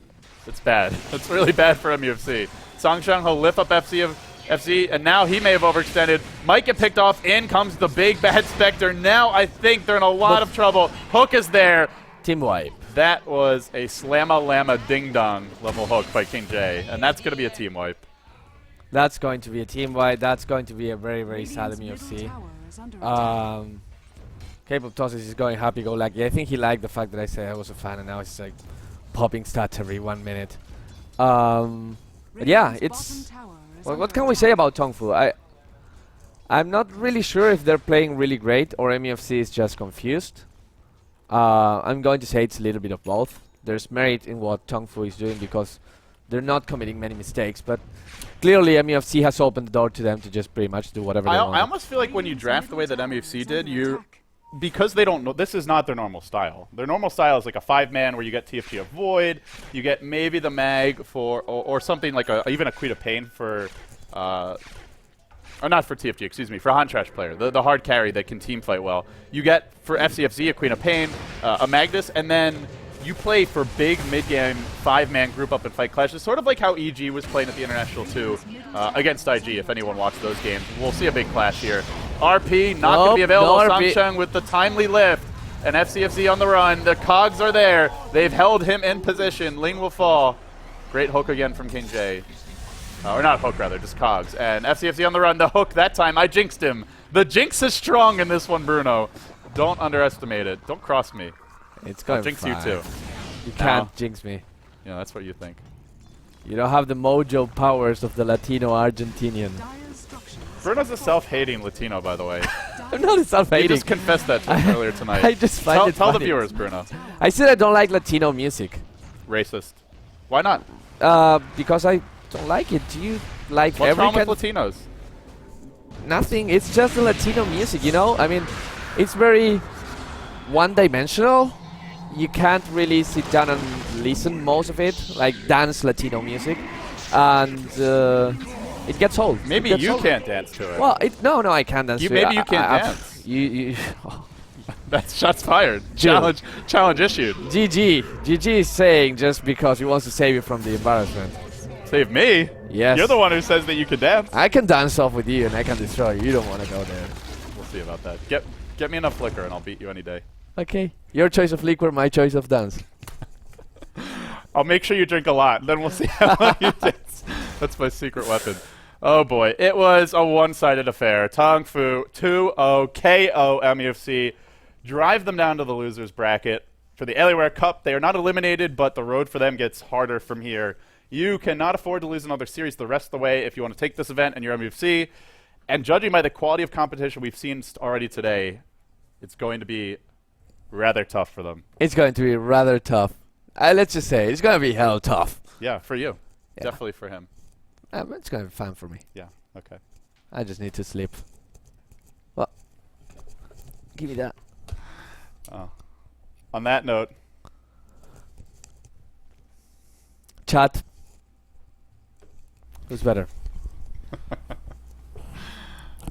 it's bad. It's really bad for MUFC. Songshang will lift up FC, and now he may have overextended. Might get picked off. In comes the big bad Spectre. Now I think they're in a lot of trouble. Hook is there. Team wipe. That was a Slamma Llama Ding Dong level hook by King J, and that's going to be a team wipe. That's going to be a team wipe. That's going to be a very, very sad MUFC. K-pop Toastus is going happy-go-lucky. I think he liked the fact that I said I was a fan, and now he's like popping stats every 1 minute. But yeah, it's... Well, what can we say about Tongfu? I'm not really sure if they're playing really great or MUFC is just confused. I'm going to say it's a little bit of both. There's merit in what Tongfu is doing because they're not committing many mistakes, but clearly MUFC has opened the door to them to just pretty much do whatever they want. I almost feel like when you draft the way that MUFC did, because they don't know, this is not their normal style. Their normal style is like a 5-man where you get TFT Avoid, you get maybe the Mag for, or something like even a Queen of Pain for, or not for TFT, excuse me, for Huntrash player, the hard carry that can team fight well. You get for FCFZ a Queen of Pain, a Magnus, and then you play for big mid-game 5-man group up and fight clashes, sort of like how EG was playing at the International 2 against IG, if anyone watched those games. We'll see a big clash here. RP not going to be available. No Samsung with the timely lift, and FCFZ on the run. The cogs are there. They've held him in position. Ling will fall. Great hook again from King J. Or not hook, rather, just cogs. And FCFZ on the run. The hook that time, I jinxed him. The jinx is strong in this one, Bruno. Don't underestimate it. Don't cross me. It's going I'll jinx fine. you too. You can't jinx me. Yeah, that's what you think. You don't have the mojo powers of the Latino Argentinian. Bruno's a self-hating Latino, by the way. I'm not a He self-hating. just confessed that to us earlier tonight. I just find it Tell the funny. viewers, Bruno. I said I don't like Latino music. Racist. Why not? Because I don't like it. Do you like What's every wrong kind with Latinos? Nothing. It's just the Latino music, you know? I mean, it's very one-dimensional. You can't really sit down and listen most of it, like dance Latino music. And it gets old. Maybe you can't dance to it. Well, no, I can't dance to it. Maybe you can't dance. You That's shots fired. Challenge issued. GG is saying just because he wants to save you from the embarrassment. Save me? Yes. You're the one who says that you can dance. I can dance off with you and I can destroy you. You don't want to go there. We'll see about that. Get me enough liquor and I'll beat you any day. Okay. Your choice of liquor, my choice of dance. I'll make sure you drink a lot, then we'll see how well you dance. That's my secret weapon. Oh boy, it was a one-sided affair. Tongfu 2-0 KO MUFC. Drive them down to the losers bracket. For the Alienware Cup, they are not eliminated, but the road for them gets harder from here. You cannot afford to lose another series the rest of the way if you want to take this event and you're MUFC. And judging by the quality of competition we've seen already today, it's going to be rather tough for them. It's going to be rather tough. Let's just say it's going to be hell tough. Yeah, for you. Yeah. Definitely for him. It's going to be fun for me. Yeah, okay. I just need to sleep. Well, give me that. On that note, Chat. Who's better?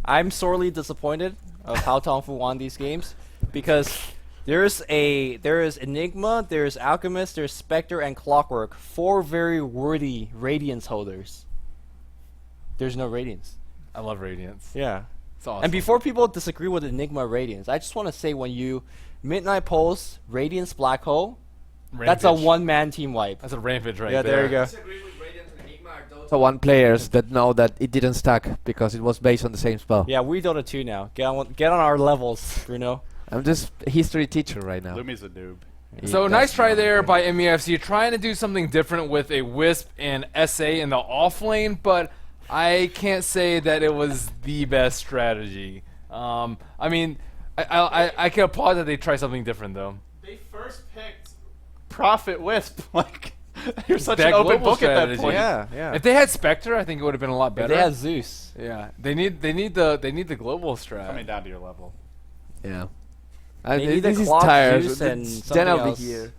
I'm sorely disappointed of how Tongfu won these games because there is Enigma, there's Alchemist, there's Spectre, and Clockwork. 4 very worthy Radiance holders. There's no Radiance. I love Radiance. Yeah. It's awesome. And before people disagree with Enigma Radiance, I just want to say when you Midnight Pulse, Radiance Black Hole, that's a Rampage. one-man team wipe. That's a rampage right Yeah, there you go. Disagree with Radiant Enigma or Dota 1 players that know that it didn't stack because it was based on the same spell. Yeah, we Dota 2 now. Get on our levels, Bruno. I'm just a history teacher right now. Lumi's a noob. So nice try there by MUFC, trying to do something different with a Wisp and SA in the off lane, but I can't say that it was the best strategy. I mean, I can applaud that they try something different though. They first picked Prophet Wisp. Like, you're such That an open global book at that strategy. point. Yeah. If they had Spectre, I think it would have been a lot If better. they had Zeus. Yeah, they need the global strat. Coming down to your level. Yeah. They need this a is clock, tired. Zeus, and It's something 10 of the else. year.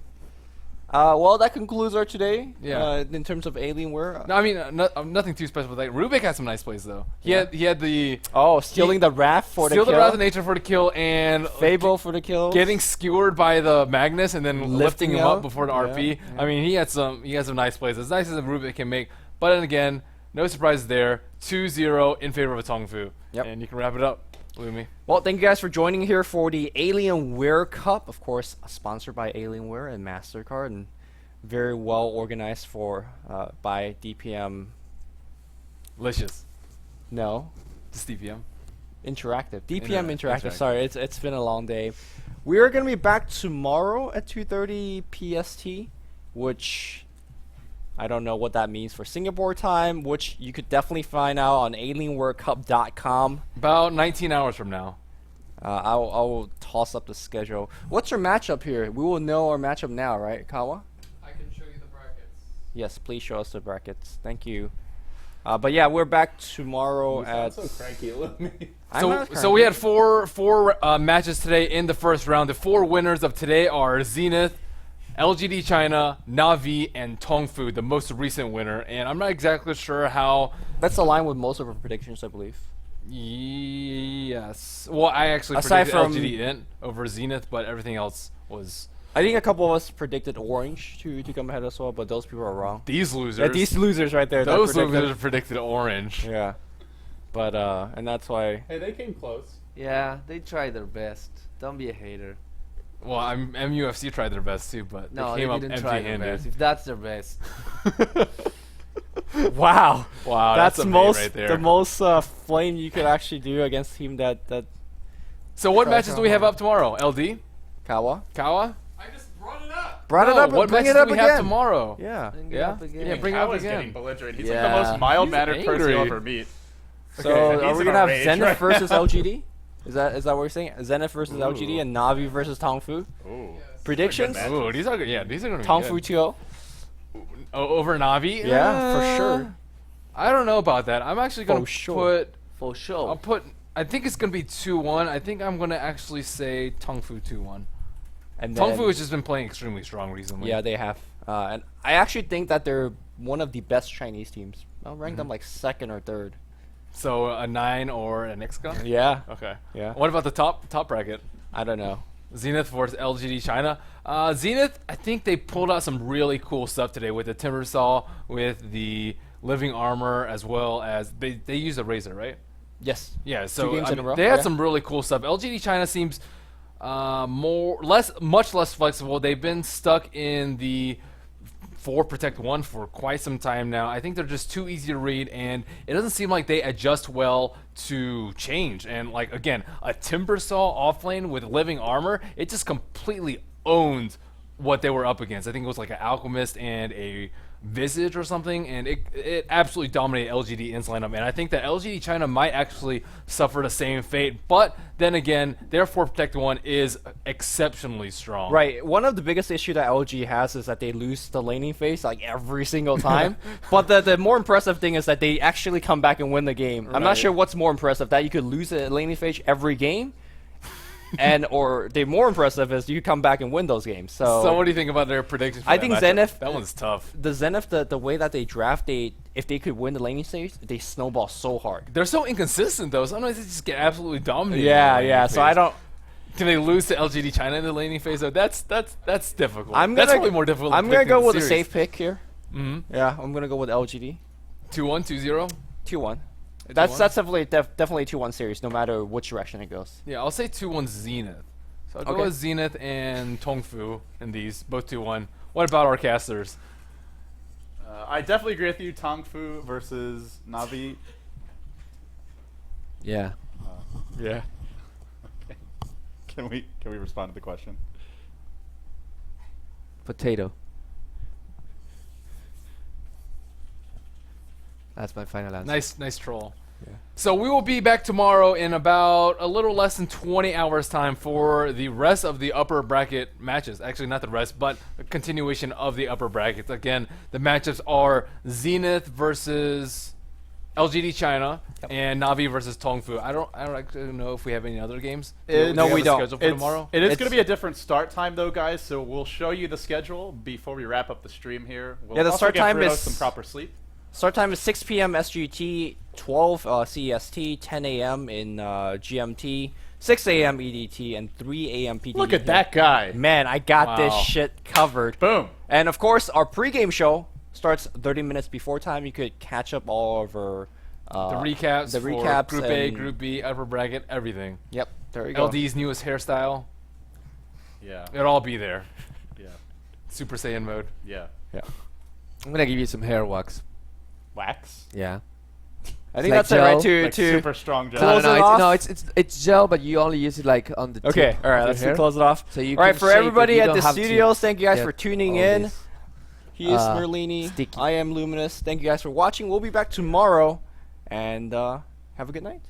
Well, that concludes our today. Yeah. In terms of Alienware. No, I mean nothing too special. But like Rubik had some nice plays though. He had the Stealing the Wrath for the steal kill. the Wrath of Nature for the kill and Fable for the kill. getting skewered by the Magnus and then lifting him out. up before the Yeah, RP. yeah. I mean, he had some nice plays. As nice as a Rubik can make. But then again, no surprises there. 2-0 in favor of a Tongfu. Yep. And you can wrap it up, Lumi. Well, thank you guys for joining here for the Alienware Cup. Of course, sponsored by Alienware and MasterCard, and very well organized by DPM. Licious. No, Just DPM. Interactive. DPM Interactive. Interactive. Sorry, it's been a long day. We are gonna be back tomorrow at 2:30 PST, which I don't know what that means for Singapore time, which you could definitely find out on alienwarecup.com. About 19 hours from now. I will toss up the schedule. What's your matchup here? We will know our matchup now, right, Kawa? I can show you the brackets. Yes, please show us the brackets. Thank you. But yeah, we're back tomorrow at. cranky, Lumi. I'm not So we cranky. had four matches today in the first round. The four winners of today are Zenith, LGD China, Navi, and Tongfu, the most recent winner. And I'm not exactly sure how. That's aligned with most of our predictions, I believe. Yes. Well, I actually Aside predicted from- LGD Int over Zenith, but everything else was I think a couple of us predicted Orange to come ahead as well, but those people are wrong. these losers. Yeah, these losers right there. that Those predicted- losers predicted Orange. Yeah. But and that's why. Hey, they came close. Yeah, they tried their best. Don't be a hater. Well, MUFC tried their best too, but No, they came up didn't try their empty-handed. best. If that's their best. Wow. Wow, That's a bait most right there. the most flame you could actually do against a team that So what Try matches do we have hard. up tomorrow? LD? Kawa Kawa? I just brought it up. brought it No, up. what Bring matches it up do we again. have tomorrow? Yeah. Bring it Yeah? up again. Yeah, bring it up Kawa's again. getting belligerent. He's Yeah. like the most mild-mannered He's person angry. you'll ever meet. So Okay, are he's we in gonna a have rage Zenith right versus now. LGD? Is that what we're saying? Zenith versus LGD and Navi versus Tongfu? Ooh. Predictions? match. Ooh, these are good. Yeah, these are gonna be Tongfu good. 2-0. Over Navi? Yeah, for sure. I don't know about that. I'm actually gonna For sure. put. For sure. I'll put. I think it's gonna be 2-1. I think I'm gonna actually say Tongfu 2-1. And then, Tongfu has just been playing extremely strong recently. yeah, they have. And I actually think that they're one of the best Chinese teams. I'll rank them like second or third. So a 9 or an X-Gun? Yeah. Okay. Yeah. What about the top bracket? I don't know. Zenith versus LGD China. Zenith, I think they pulled out some really cool stuff today with the Timber Saw, with the Living Armor, as well as they use a Razor, right? Yes. Yeah, so games I in a mean, row, they had yeah. some really cool stuff. LGD China seems much less flexible. They've been stuck in the 4 Protect 1 for quite some time now. I think they're just too easy to read, and it doesn't seem like they adjust well to change. And like again, a Timber Saw offlane with Living Armor, it just completely owned what they were up against. I think it was like an Alchemist and a Visage or something, and it absolutely dominated LGD In's lineup. And I think that LGD China might actually suffer the same fate. But then again, their 4 Protect 1 is exceptionally strong. Right. One of the biggest issue that LG has is that they lose the laning phase like every single time. But the more impressive thing is that they actually come back and win the game. I'm not Right. sure what's more impressive, that you could lose a laning phase every game, or the more impressive is you come back and win those games. So what do you think about their predictions? For I that think matchup? Zenith- That one's tough. the Zenith, the way that they draft, if they could win the laning stage, they snowball so hard. They're so inconsistent though. Sometimes they just get absolutely dominated. in Yeah, the laning yeah. So I phase. don't. Can they lose to LGD China in the laning phase though? That's difficult. I'm That's gonna probably more difficult. I'm gonna go with a safe pick here. Mm-hmm. Yeah, I'm gonna go with LGD 2-1, 2-0. 2-1. That's 2-1? definitely definitely 2-1 series, no matter which direction it goes. Yeah, I'll say 2-1 Zenith. So I'll Okay. go with Zenith and Tongfu in these, both 2-1. What about our casters? I definitely agree with you. Tongfu versus Navi. Yeah. Yeah. Can we respond to the question? Potato. That's my final answer. Nice troll. Yeah. So we will be back tomorrow in about a little less than 20 hours time for the rest of the upper bracket matches. Actually, not the rest, but a continuation of the upper brackets. Again, the matchups are Zenith versus LGD China and Navi versus Tongfu. I don't actually know if we have any other games. No, we don't. Scheduled for tomorrow. It is going to be a different start time though, guys. So we'll show you the schedule before we wrap up the stream here. We'll Yeah, the also start give time Bruno is- some proper sleep. Start time is 6 p.m. SGT, 12 CEST, 10 a.m. in GMT, 6 a.m. EDT, and 3 a.m. PDT. Look at that guy. Man, I got this Wow. shit covered. Boom. And of course, our pregame show starts 30 minutes before time. You could catch up all of our The recaps, the for recaps Group A, and- Group B, upper bracket, everything. Yep, there you go. LD's newest hairstyle. Yeah. It'll all be there. Yeah. Super Saiyan mode. Yeah. Yeah. I'm gonna give you some hair wax. Wax. Yeah. I think like that's it, right? gel, Like super strong gel. Close it it's, off? no, it's gel, but you only use it like on the Okay, tip all right, of your let's hair. close it off. So you All right, can for shape it, everybody you at don't the have to studios, thank you guys get for tuning all in. this. He is Merlini. sticky. I am Luminous. Thank you guys for watching. We'll be back tomorrow, and have a good night.